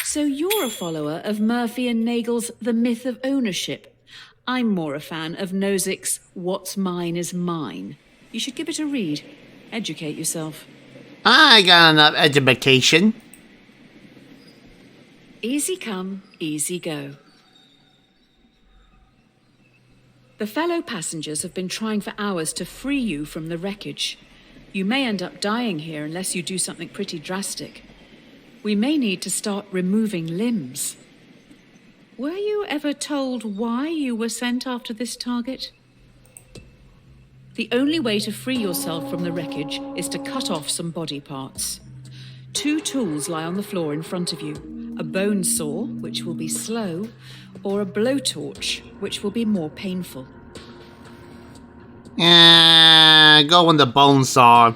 So you're a follower of Murphy and Nagel's The Myth of Ownership. I'm more a fan of Nozick's What's Mine is Mine. You should give it a read. Educate yourself. I got enough education. Easy come, easy go. The fellow passengers have been trying for hours to free you from the wreckage. You may end up dying here unless you do something pretty drastic. We may need to start removing limbs. Were you ever told why you were sent after this target? The only way to free yourself from the wreckage is to cut off some body parts. 2 tools lie on the floor in front of you. A bone saw, which will be slow, or a blowtorch, which will be more painful. Go on the bone saw.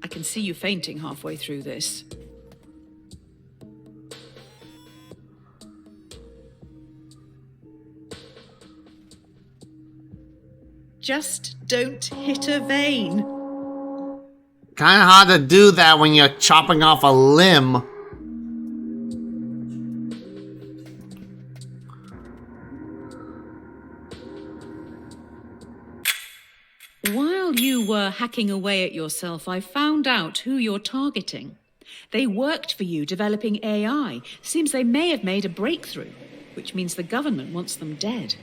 I can see you fainting halfway through this. Just don't hit a vein. Kinda hard to do that when you're chopping off a limb. While you were hacking away at yourself, I found out who you're targeting. They worked for you developing AI. Seems they may have made a breakthrough, which means the government wants them dead.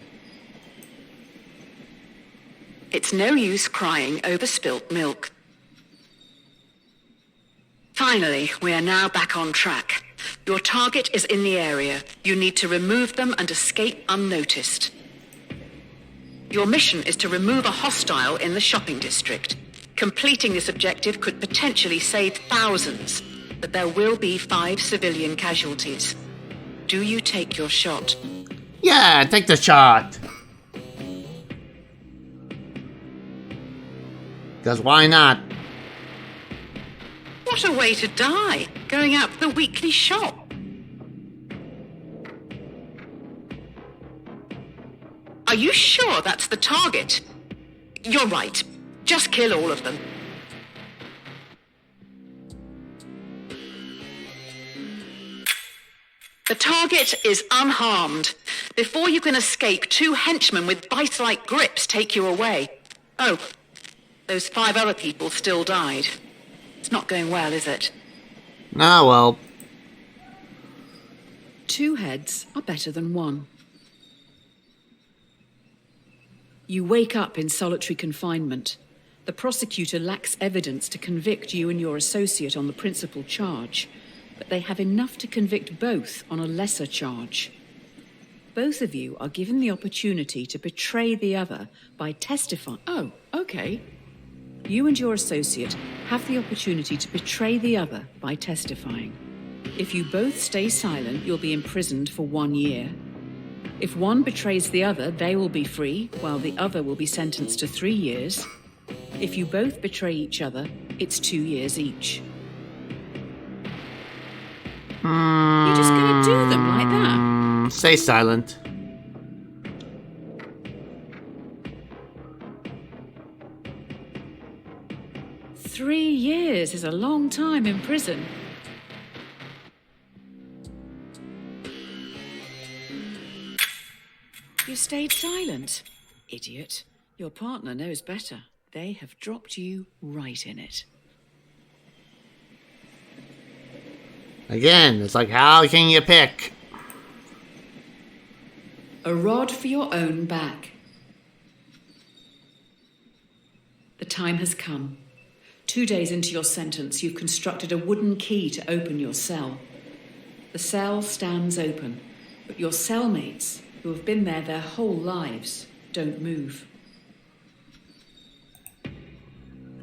It's no use crying over spilt milk. Finally, we are now back on track. Your target is in the area. You need to remove them and escape unnoticed. Your mission is to remove a hostile in the shopping district. Completing this objective could potentially save thousands, but there will be 5 civilian casualties. Do you take your shot? Yeah, take the shot. Because why not? What a way to die, going out for the weekly shop. Are you sure that's the target? You're right. Just kill all of them. The target is unharmed. Before you can escape, 2 henchmen with vice-like grips take you away. Oh, those 5 other people still died. It's not going well, is it? Ah, well. 2 heads are better than 1. You wake up in solitary confinement. The prosecutor lacks evidence to convict you and your associate on the principal charge, but they have enough to convict both on a lesser charge. Both of you are given the opportunity to betray the other by testifying. Oh, okay. You and your associate have the opportunity to betray the other by testifying. If you both stay silent, you'll be imprisoned for 1 year. If one betrays the other, they will be free, while the other will be sentenced to 3 years. If you both betray each other, it's 2 years each. You're just going to do them like that? Stay silent. Three years is a long time in prison. You stayed silent. Idiot. Your partner knows better. They have dropped you right in it. Again, it's like, how can you pick? A rod for your own back. The time has come. 2 days into your sentence, you've constructed a wooden key to open your cell. The cell stands open, but your cellmates, who have been there their whole lives, don't move.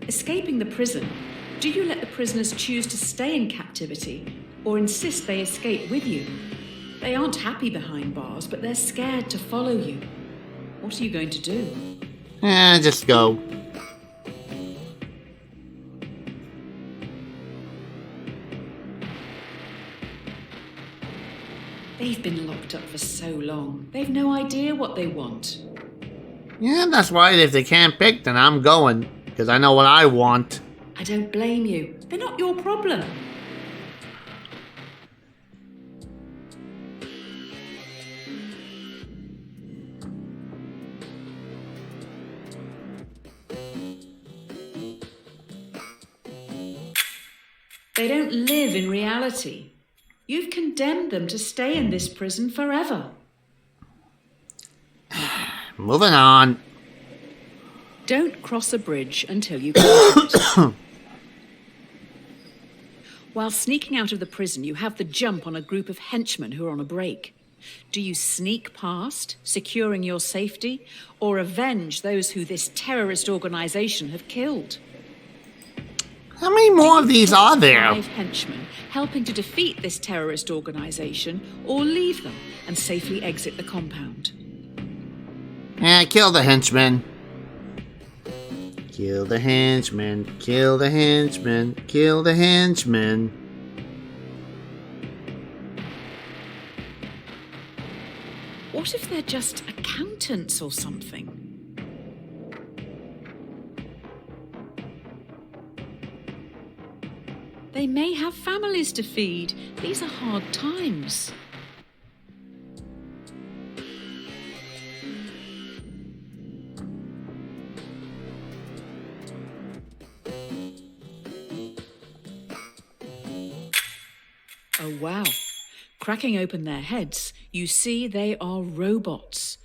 Escaping the prison, do you let the prisoners choose to stay in captivity or insist they escape with you? They aren't happy behind bars, but they're scared to follow you. What are you going to do? Just go. They've been locked up for so long. They've no idea what they want. Yeah, that's right. If they can't pick, then I'm going. Because I know what I want. I don't blame you. They're not your problem. They don't live in reality. You've condemned them to stay in this prison forever. Moving on. Don't cross a bridge until you come to it. While sneaking out of the prison, you have the jump on a group of henchmen who are on a break. Do you sneak past, securing your safety, or avenge those who this terrorist organization have killed? How many more of these are there? 5 henchmen helping to defeat this terrorist organization, or leave them and safely exit the compound? Kill the henchmen. Kill the henchmen. Kill the henchmen. Kill the henchmen. What if they're just accountants or something? They may have families to feed. These are hard times. Oh, wow. Cracking open their heads, you see they are robots.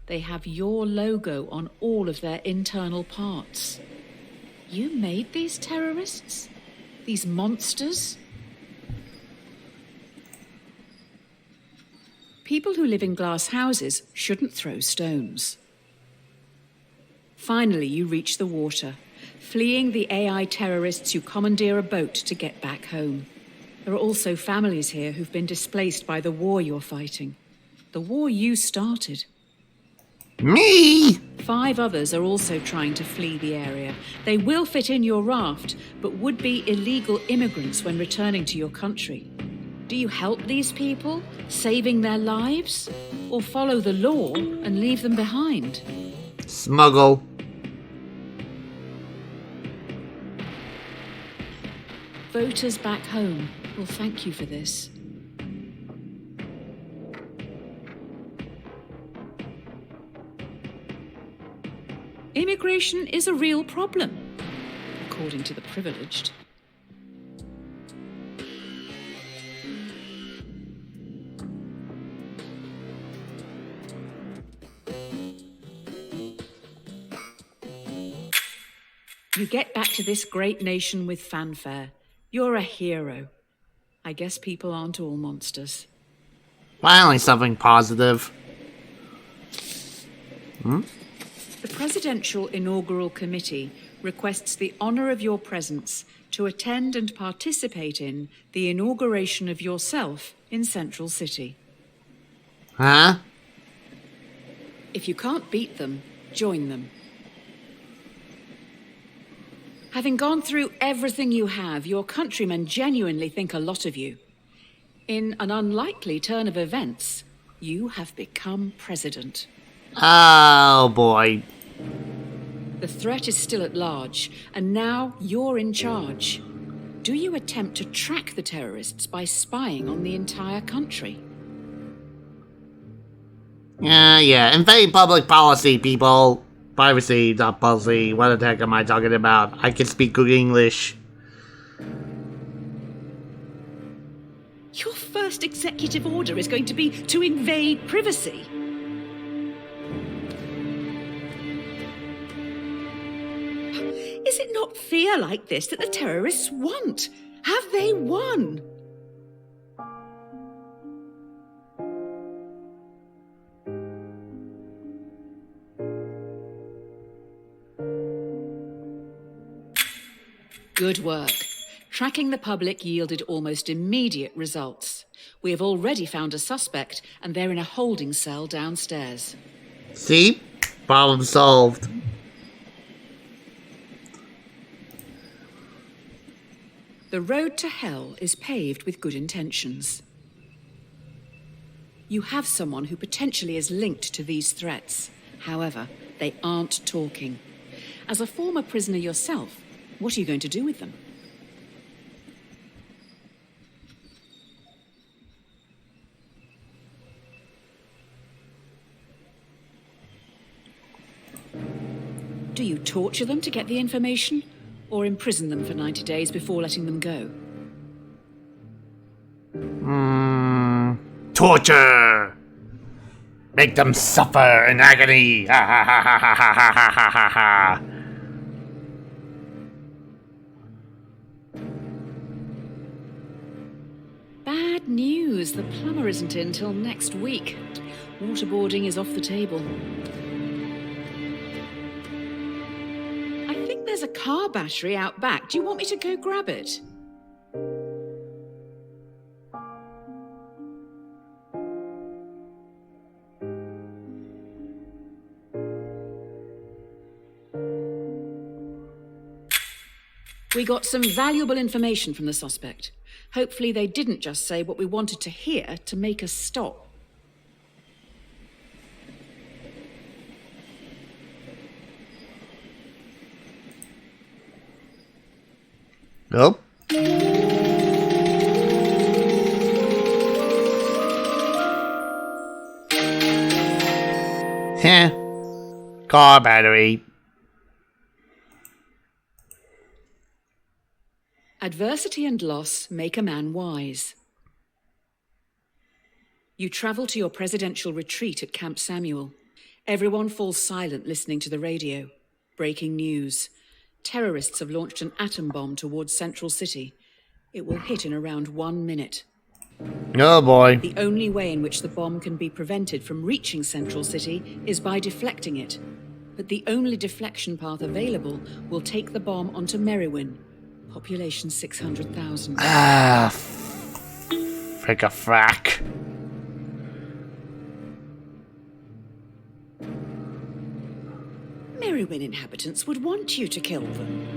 They have your logo on all of their internal parts. You made these terrorists? These monsters? People who live in glass houses shouldn't throw stones. Finally, you reach the water. Fleeing the AI terrorists, you commandeer a boat to get back home. There are also families here who've been displaced by the war you're fighting. The war you started. Me? 5 others are also trying to flee the area. They will fit in your raft, but would be illegal immigrants when returning to your country. Do you help these people, saving their lives? Or follow the law and leave them behind? Smuggle. Voters back home will thank you for this. Immigration is a real problem, according to the privileged. You get back to this great nation with fanfare. You're a hero. I guess people aren't all monsters. Finally, something positive. The Presidential Inaugural Committee requests the honour of your presence to attend and participate in the inauguration of yourself in Central City. Huh? If you can't beat them, join them. Having gone through everything you have, your countrymen genuinely think a lot of you. In an unlikely turn of events, you have become president. Oh, boy. The threat is still at large, and now you're in charge. Do you attempt to track the terrorists by spying on the entire country? Yeah. Invade public policy, people. Privacy, not policy. What the heck am I talking about? I can speak good English. Your first executive order is going to be to invade privacy. Is it not fear like this that the terrorists want? Have they won? Good work. Tracking the public yielded almost immediate results. We have already found a suspect, and they're in a holding cell downstairs. See? Problem solved. The road to hell is paved with good intentions. You have someone who potentially is linked to these threats. However, they aren't talking. As a former prisoner yourself, what are you going to do with them? Do you torture them to get the information? Or imprison them for 90 days before letting them go? Torture! Make them suffer in agony! Ha ha ha ha ha ha ha ha ha ha! Bad news. The plumber isn't in till next week. Waterboarding is off the table. There's a car battery out back. Do you want me to go grab it? We got some valuable information from the suspect. Hopefully they didn't just say what we wanted to hear to make us stop. Nope. Heh. Car battery. Adversity and loss make a man wise. You travel to your presidential retreat at Camp Samuel. Everyone falls silent listening to the radio. Breaking news. Terrorists have launched an atom bomb towards Central City. It will hit in around 1 minute. Oh boy. The only way in which the bomb can be prevented from reaching Central City is by deflecting it. But the only deflection path available will take the bomb onto Merriwin, population 600,000. Ah, frick a frack. Merriwin inhabitants would want you to kill them.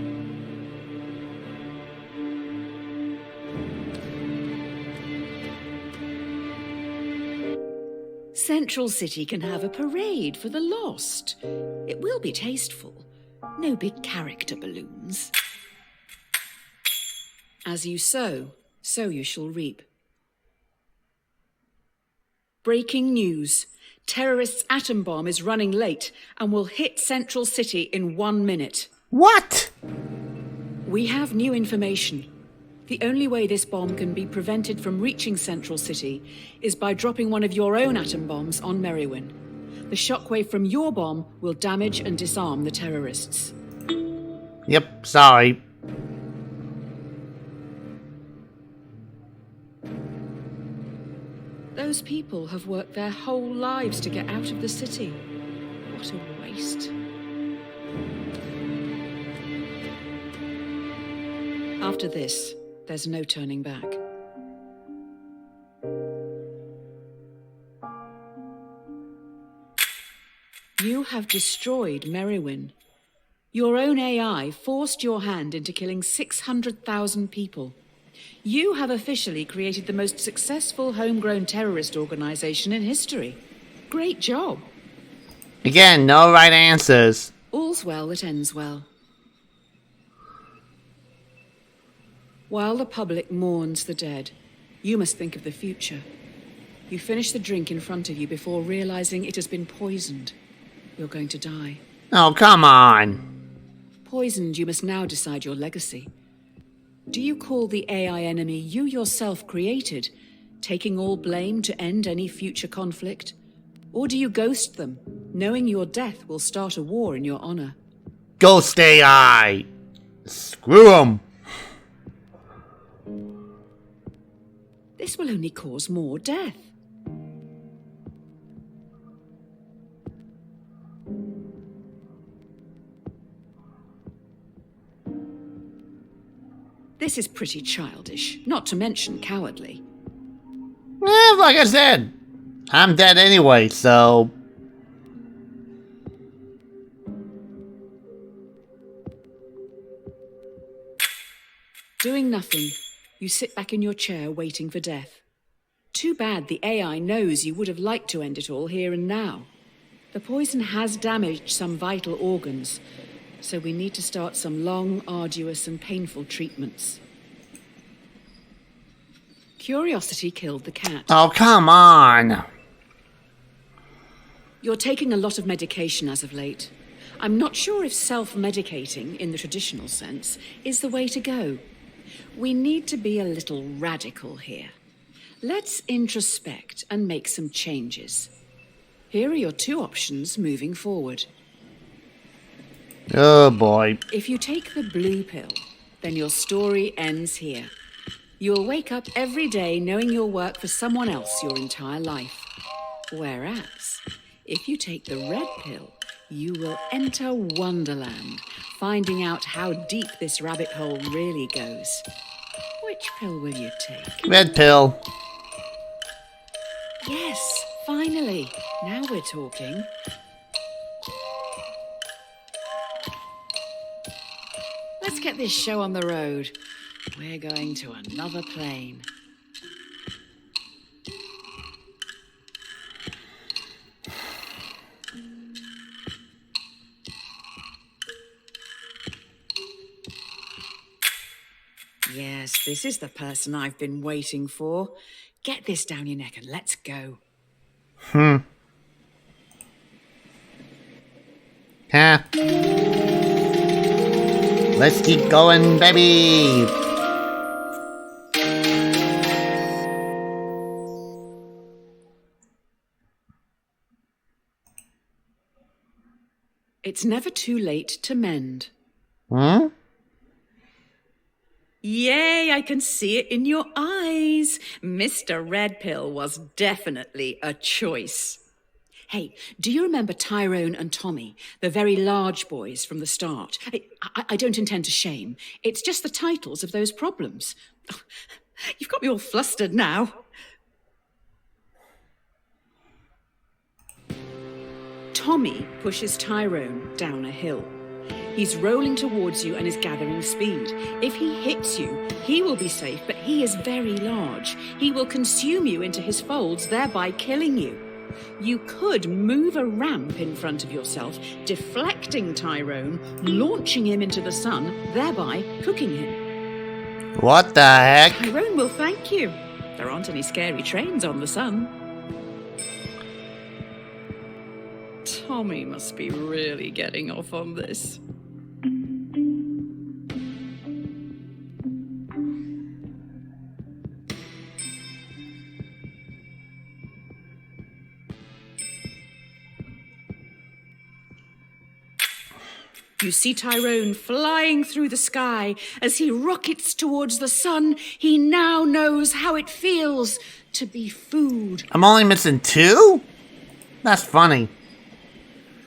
Central City can have a parade for the lost. It will be tasteful. No big character balloons. As you sow, so you shall reap. Breaking news. Terrorists' atom bomb is running late and will hit Central City in 1 minute. What? We have new information. The only way this bomb can be prevented from reaching Central City is by dropping one of your own atom bombs on Merriwin. The shockwave from your bomb will damage and disarm the terrorists. Yep, sorry. Those people have worked their whole lives to get out of the city. What a waste. After this, there's no turning back. You have destroyed Merriwin. Your own AI forced your hand into killing 600,000 people. You have officially created the most successful homegrown terrorist organization in history. Great job. Again, no right answers. All's well that ends well. While the public mourns the dead, you must think of the future. You finish the drink in front of you before realizing it has been poisoned. You're going to die. Oh, come on. Poisoned, you must now decide your legacy. Do you call the AI enemy you yourself created, taking all blame to end any future conflict? Or do you ghost them, knowing your death will start a war in your honor? Ghost AI. Screw 'em. This will only cause more death. This is pretty childish, not to mention cowardly. Like I said, I'm dead anyway, so... Doing nothing, you sit back in your chair waiting for death. Too bad the AI knows you would have liked to end it all here and now. The poison has damaged some vital organs, so we need to start some long, arduous and painful treatments. Curiosity killed the cat. Oh, come on. You're taking a lot of medication as of late. I'm not sure if self-medicating, in the traditional sense, is the way to go. We need to be a little radical here. Let's introspect and make some changes. Here are your two options moving forward. Oh, boy. If you take the blue pill, then your story ends here. You'll wake up every day knowing you'll work for someone else your entire life. Whereas, if you take the red pill, you will enter Wonderland, finding out how deep this rabbit hole really goes. Which pill will you take? Red pill. Yes, finally. Now we're talking. Let's get this show on the road. We're going to another plane. Yes, this is the person I've been waiting for. Get this down your neck and let's go. Huh. Let's keep going, baby. It's never too late to mend. Hmm? Yay, I can see it in your eyes. Mr. Red Pill was definitely a choice. Hey, do you remember Tyrone and Tommy, the very large boys from the start? I don't intend to shame. It's just the titles of those problems. Oh, you've got me all flustered now. Tommy pushes Tyrone down a hill. He's rolling towards you and is gathering speed. If he hits you, he will be safe, but he is very large. He will consume you into his folds, thereby killing you. You could move a ramp in front of yourself, deflecting Tyrone, launching him into the sun, thereby cooking him. What the heck? Tyrone will thank you. There aren't any scary trains on the sun. Tommy must be really getting off on this. You see Tyrone flying through the sky. As he rockets towards the sun, he now knows how it feels to be food. I'm only missing 2? That's funny.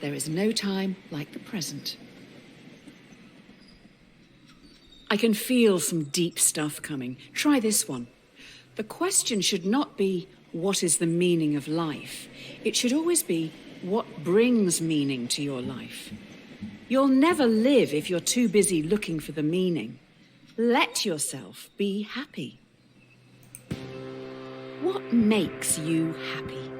There is no time like the present. I can feel some deep stuff coming. Try this one. The question should not be, what is the meaning of life? It should always be, what brings meaning to your life? You'll never live if you're too busy looking for the meaning. Let yourself be happy. What makes you happy?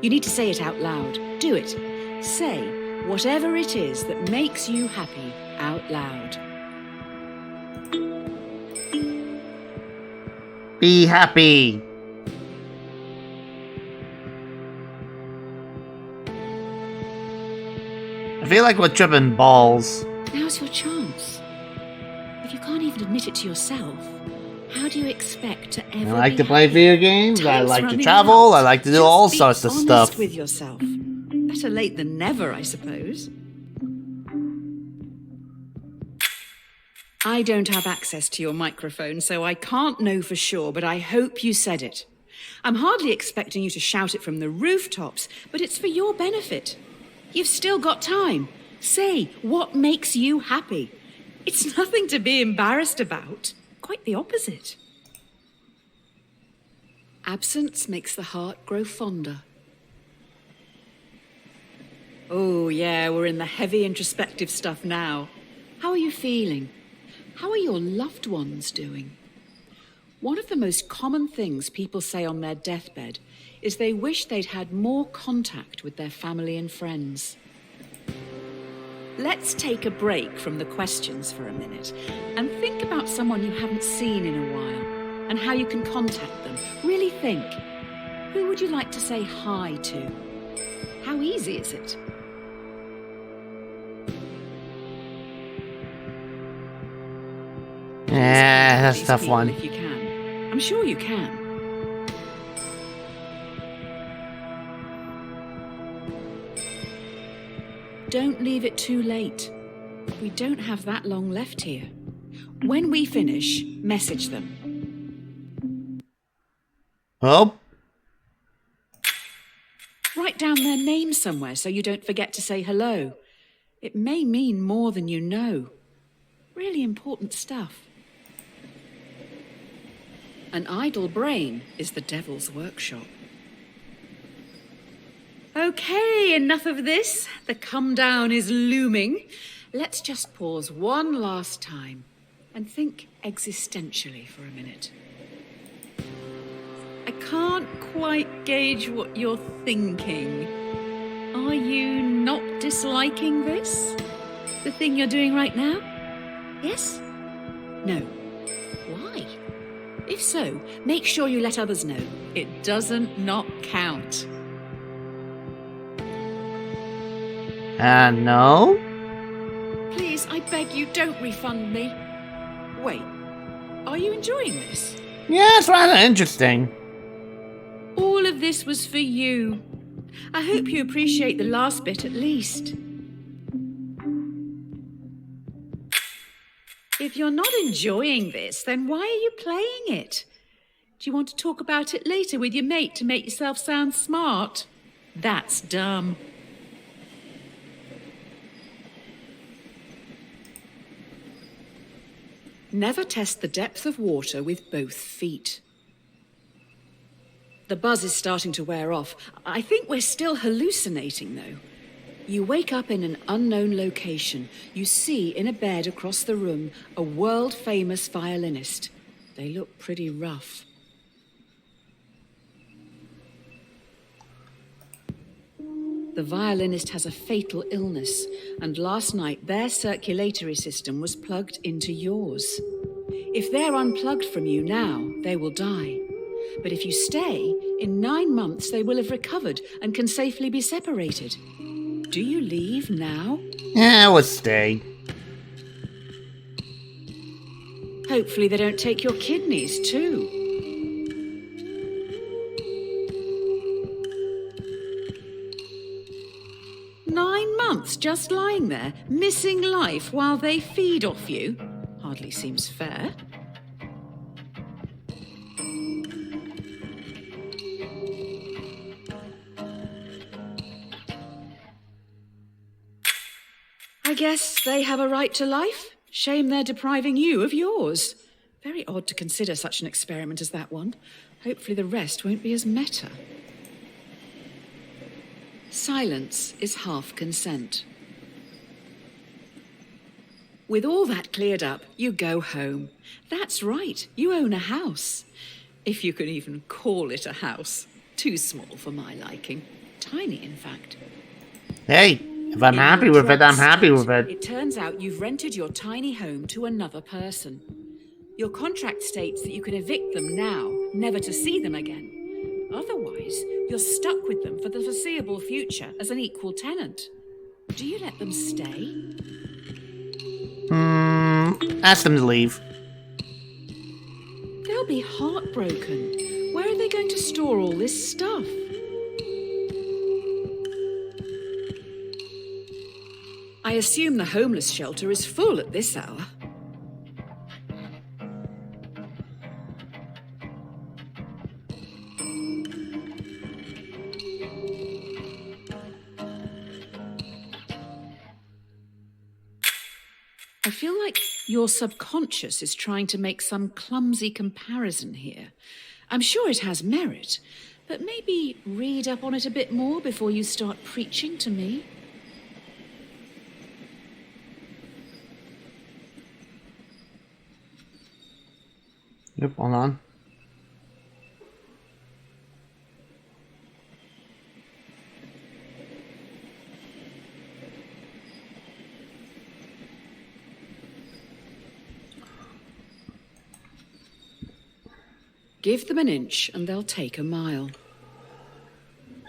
You need to say it out loud. Do it. Say whatever it is that makes you happy out loud. Be happy. I feel like we're tripping balls. Now's your chance. If you can't even admit it to yourself, how do you expect to ever I like be to play happy? video games. I Time's like to running travel. out. I like to do Just all be sorts of honest stuff. with yourself. Better late than never, I suppose. I don't have access to your microphone, so I can't know for sure, but I hope you said it. I'm hardly expecting you to shout it from the rooftops, but it's for your benefit. You've still got time. Say what makes you happy. It's nothing to be embarrassed about. Quite the opposite. Absence makes the heart grow fonder. Oh, yeah, we're in the heavy introspective stuff now. How are you feeling? How are your loved ones doing? One of the most common things people say on their deathbed is they wish they'd had more contact with their family and friends. Let's take a break from the questions for a minute and think about someone you haven't seen in a while and how you can contact them. Really think. Who would you like to say hi to? How easy is it? Yeah, that's a These tough people one. If you can. I'm sure you can. Don't leave it too late. We don't have that long left here. When we finish, message them. Oh, Write down their name somewhere so you don't forget to say hello. It may mean more than you know. Really important stuff. An idle brain is the devil's workshop. Okay, enough of this. The come down is looming. Let's just pause one last time and think existentially for a minute. I can't quite gauge what you're thinking. Are you not disliking this? The thing you're doing right now? Yes? No. Why? If so, make sure you let others know. It doesn't not count. no? Please, I beg you, don't refund me. Wait, are you enjoying this? Yeah, it's rather interesting. All of this was for you. I hope you appreciate the last bit at least. If you're not enjoying this, then why are you playing it? Do you want to talk about it later with your mate to make yourself sound smart? That's dumb. Never test the depth of water with both feet. The buzz is starting to wear off. I think we're still hallucinating, though. You wake up in an unknown location. You see in a bed across the room a world-famous violinist. They look pretty rough. The violinist has a fatal illness, and last night their circulatory system was plugged into yours. If they're unplugged from you now, they will die. But if you stay, in 9 months they will have recovered and can safely be separated. Do you leave now? Yeah, we'll stay. Hopefully they don't take your kidneys too. house just lying there, missing life while they feed off you? Hardly seems fair. I guess they have a right to life. Shame they're depriving you of yours. Very odd to consider such an experiment as that one. Hopefully the rest won't be as meta. Silence is half consent. With all that cleared up, you go home. That's right, you own a house. If you can even call it a house. Too small for my liking. Tiny, in fact. Hey, if I'm happy with it, I'm happy with it. It turns out you've rented your tiny home to another person. Your contract states that you can evict them now, never to see them again. Otherwise, you're stuck with them for the foreseeable future as an equal tenant. Do you let them stay? Ask them to leave. They'll be heartbroken. Where are they going to store all this stuff? I assume the homeless shelter is full at this hour. I feel like your subconscious is trying to make some clumsy comparison here. I'm sure it has merit, but maybe read up on it a bit more before you start preaching to me. Yep, hold on. Give them an inch and they'll take a mile.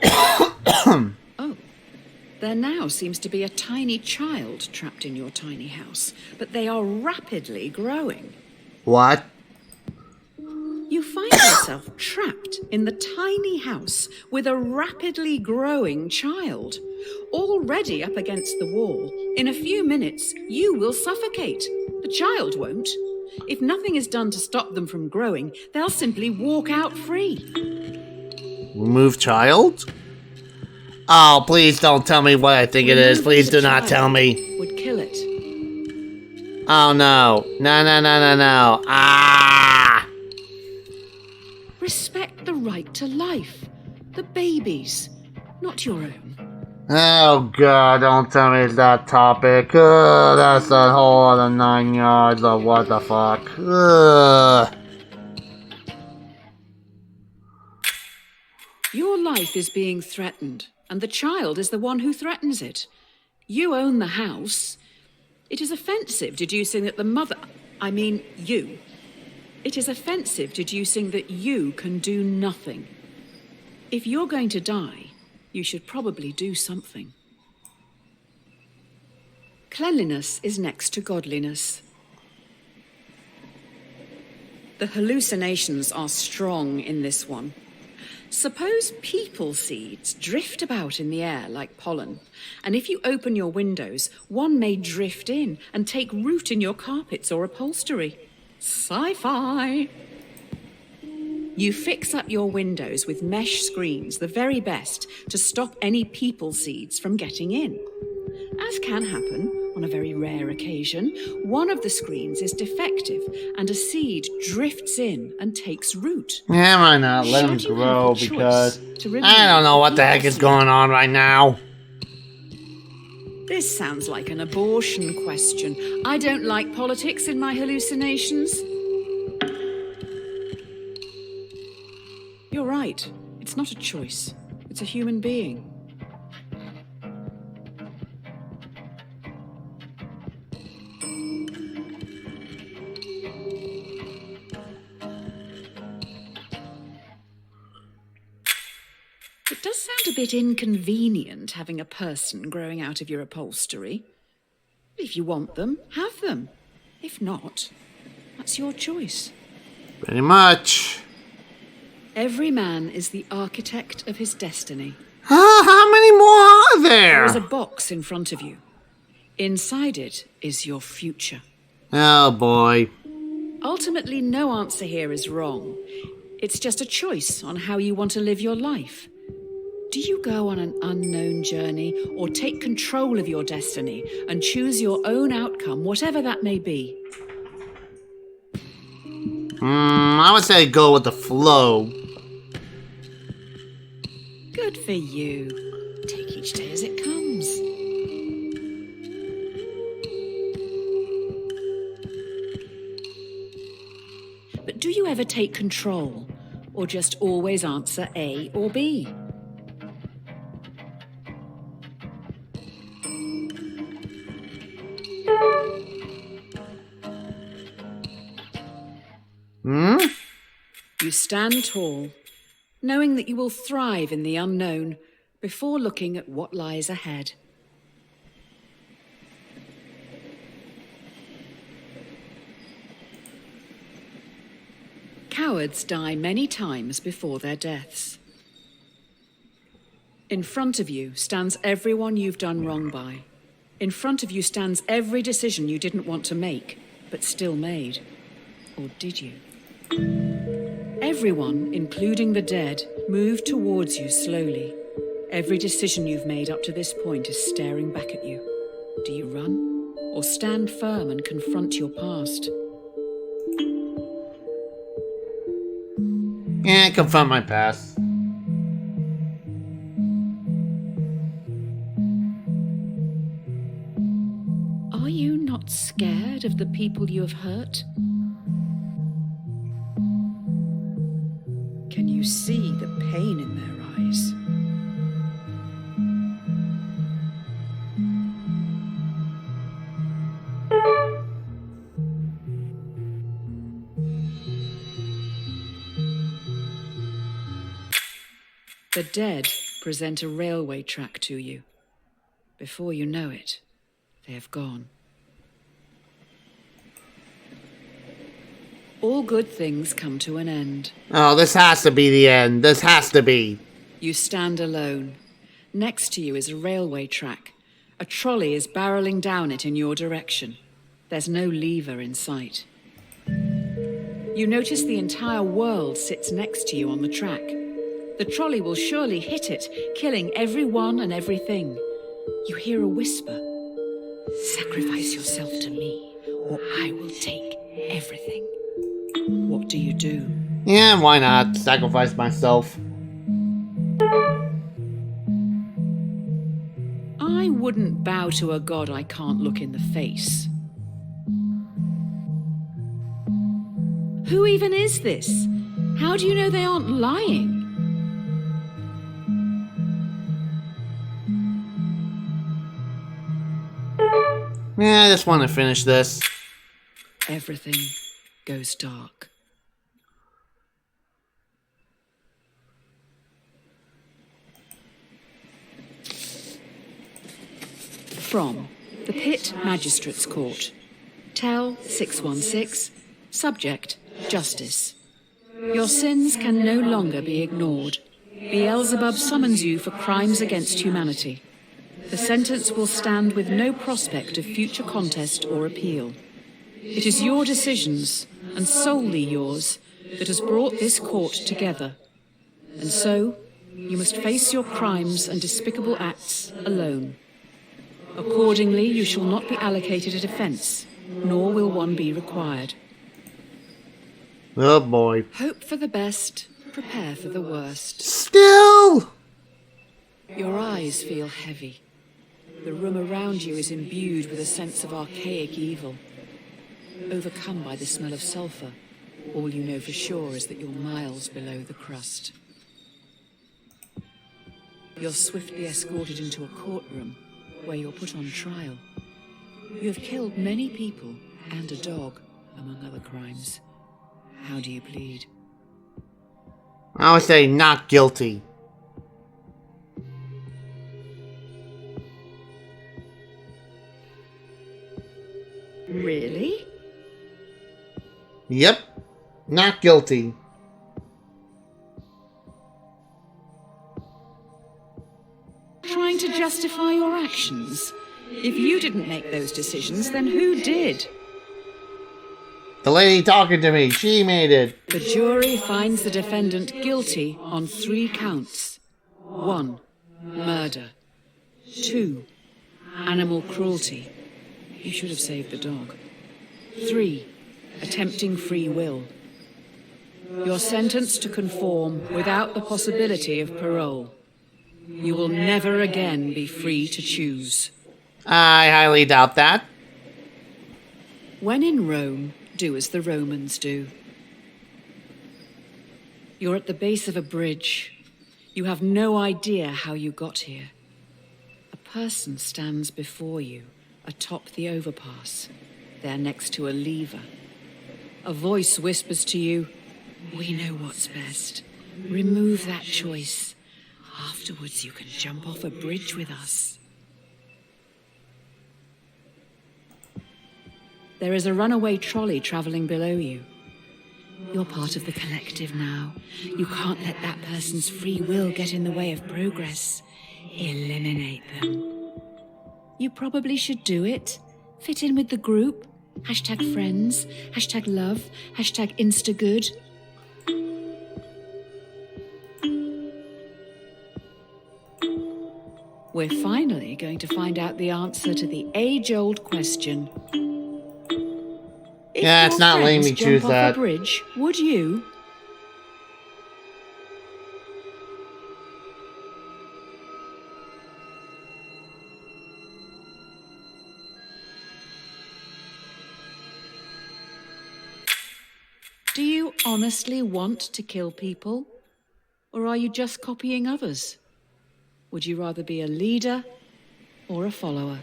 Oh, there now seems to be a tiny child trapped in your tiny house, but they are rapidly growing. What? You find yourself trapped in the tiny house with a rapidly growing child. Already up against the wall, in a few minutes, you will suffocate. The child won't. If nothing is done to stop them from growing, they'll simply walk out free. Remove child? Oh, please don't tell me what I think it is. Please do not tell me. Would kill it. Oh no. No. Ah! Respect the right to life. The baby's, not your own. Oh god, don't tell me it's that topic. That's that whole other 9 yards of what the fuck. Your life is being threatened, and the child is the one who threatens it. You own the house. It is offensive deducing that the mother... I mean, you. It is offensive deducing that you can do nothing. If you're going to die, you should probably do something. Cleanliness is next to godliness. The hallucinations are strong in this one. Suppose people seeds drift about in the air like pollen, and if you open your windows, one may drift in and take root in your carpets or upholstery. Sci-fi! You fix up your windows with mesh screens, the very best, to stop any people seeds from getting in. As can happen on a very rare occasion, one of the screens is defective and a seed drifts in and takes root. Yeah, why not? Let them grow because I don't know what the heck is going on right now. This sounds like an abortion question. I don't like politics in my hallucinations. You're right. It's not a choice. It's a human being. It does sound a bit inconvenient having a person growing out of your upholstery. If you want them, have them. If not, that's your choice. Pretty much. Every man is the architect of his destiny. How many more are there? There is a box in front of you. Inside it is your future. Oh boy. Ultimately, no answer here is wrong. It's just a choice on how you want to live your life. Do you go on an unknown journey or take control of your destiny and choose your own outcome, whatever that may be? I would say go with the flow. Good for you. Take each day as it comes. But do you ever take control, or just always answer A or B? You stand tall, knowing that you will thrive in the unknown before looking at what lies ahead. Cowards die many times before their deaths. In front of you stands everyone you've done wrong by. In front of you stands every decision you didn't want to make, but still made. Or did you? Everyone, including the dead, moved towards you slowly. Every decision you've made up to this point is staring back at you. Do you run, or stand firm and confront your past? Yeah, confront my past. Are you not scared of the people you have hurt? Can you see the pain in their eyes? The dead present a railway track to you. Before you know it, they have gone. All good things come to an end. Oh, this has to be the end. This has to be. You stand alone. Next to you is a railway track. A trolley is barreling down it in your direction. There's no lever in sight. You notice the entire world sits next to you on the track. The trolley will surely hit it, killing everyone and everything. You hear a whisper. Sacrifice yourself to me, or I will take everything. What do you do? Yeah, why not? Sacrifice myself. I wouldn't bow to a god I can't look in the face. Who even is this? How do you know they aren't lying? Yeah, I just want to finish this. Everything goes dark. From the Pit Magistrates Court. Tell 616. Subject, Justice. Your sins can no longer be ignored. Beelzebub summons you for crimes against humanity. The sentence will stand with no prospect of future contest or appeal. It is your decisions, and solely yours, that has brought this court together. And so, you must face your crimes and despicable acts alone. Accordingly, you shall not be allocated a defense, nor will one be required. Oh boy. Hope for the best, prepare for the worst. Still! Your eyes feel heavy. The room around you is imbued with a sense of archaic evil. Overcome by the smell of sulfur, all you know for sure is that you're miles below the crust. You're swiftly escorted into a courtroom where you're put on trial. You have killed many people and a dog, among other crimes. How do you plead? I would say not guilty. Really? Yep. Not guilty. justify your actions? If you didn't make those decisions, then who did? The lady talking to me, she made it. The jury finds the defendant guilty on 3 counts. 1. Murder. 2. Animal cruelty. You should have saved the dog. 3. Attempting free will. You're sentenced to conform without the possibility of parole. You will never again be free to choose. I highly doubt that. When in Rome, do as the Romans do. You're at the base of a bridge. You have no idea how you got here. A person stands before you, atop the overpass. They're next to a lever. A voice whispers to you, "We know what's best. Remove that choice. Afterwards you can jump off a bridge with us." There is a runaway trolley traveling below you. You're part of the collective now. You can't let that person's free will get in the way of progress. Eliminate them. You probably should do it. Fit in with the group. Hashtag friends. Hashtag love. Hashtag instagood. We're finally going to find out the answer to the age-old question. If Yeah, it's your not letting friends me choose jump off that. a bridge, would you? Do you honestly want to kill people? Or are you just copying others? Would you rather be a leader or a follower?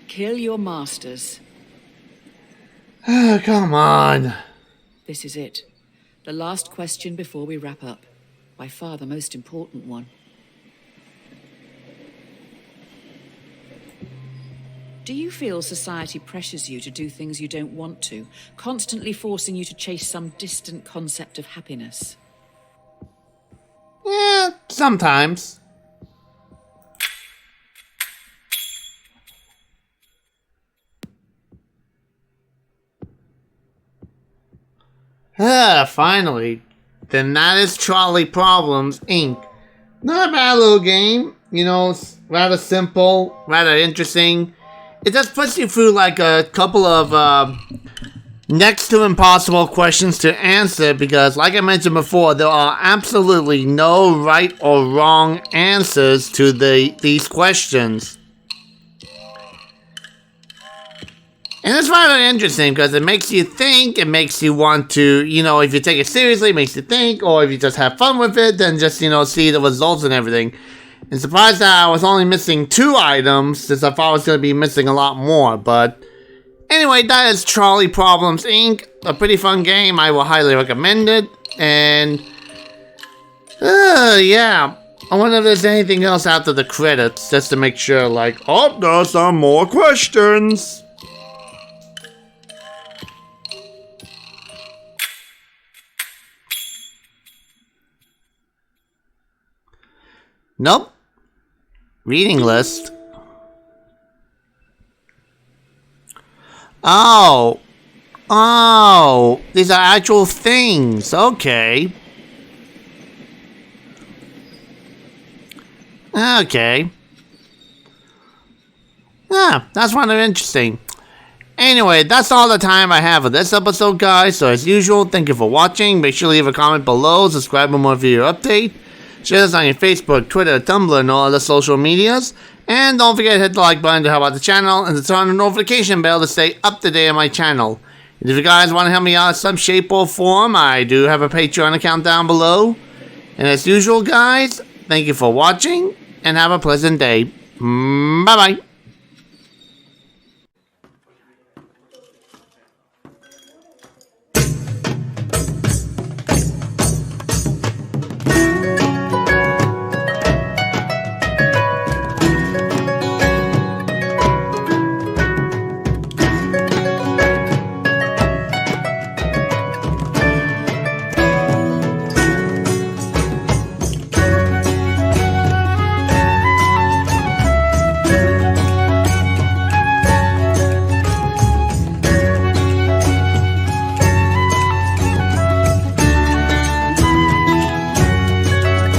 Kill your masters. Oh, come on. This is it. The last question before we wrap up. By far the most important one. Do you feel society pressures you to do things you don't want to, constantly forcing you to chase some distant concept of happiness? Yeah, sometimes. Finally. Then that is Trolley Problems, Inc. Not a bad little game. You know, it's rather simple, rather interesting. It just puts you through like a couple of next to impossible questions to answer because, like I mentioned before, there are absolutely no right or wrong answers to these questions. And it's rather interesting because it makes you think, it makes you want to, you know, if you take it seriously, it makes you think, or if you just have fun with it, then just, you know, see the results and everything. And surprised that I was only missing 2 items, since I thought I was going to be missing a lot more, but anyway, that is Trolley Problems Inc. A pretty fun game, I will highly recommend it, and yeah. I wonder if there's anything else after the credits, just to make sure, like, oh, there's some more questions. Nope. Reading list. Oh. Oh. These are actual things. Okay. Okay. Yeah, that's rather interesting. Anyway, that's all the time I have for this episode, guys. So as usual, thank you for watching. Make sure to leave a comment below, subscribe for more video update. Share this on your Facebook, Twitter, Tumblr, and all other social medias. And don't forget to hit the like button to help out the channel and to turn on the notification bell to stay up to date on my channel. And if you guys want to help me out in some shape or form, I do have a Patreon account down below. And as usual, guys, thank you for watching and have a pleasant day. Bye-bye.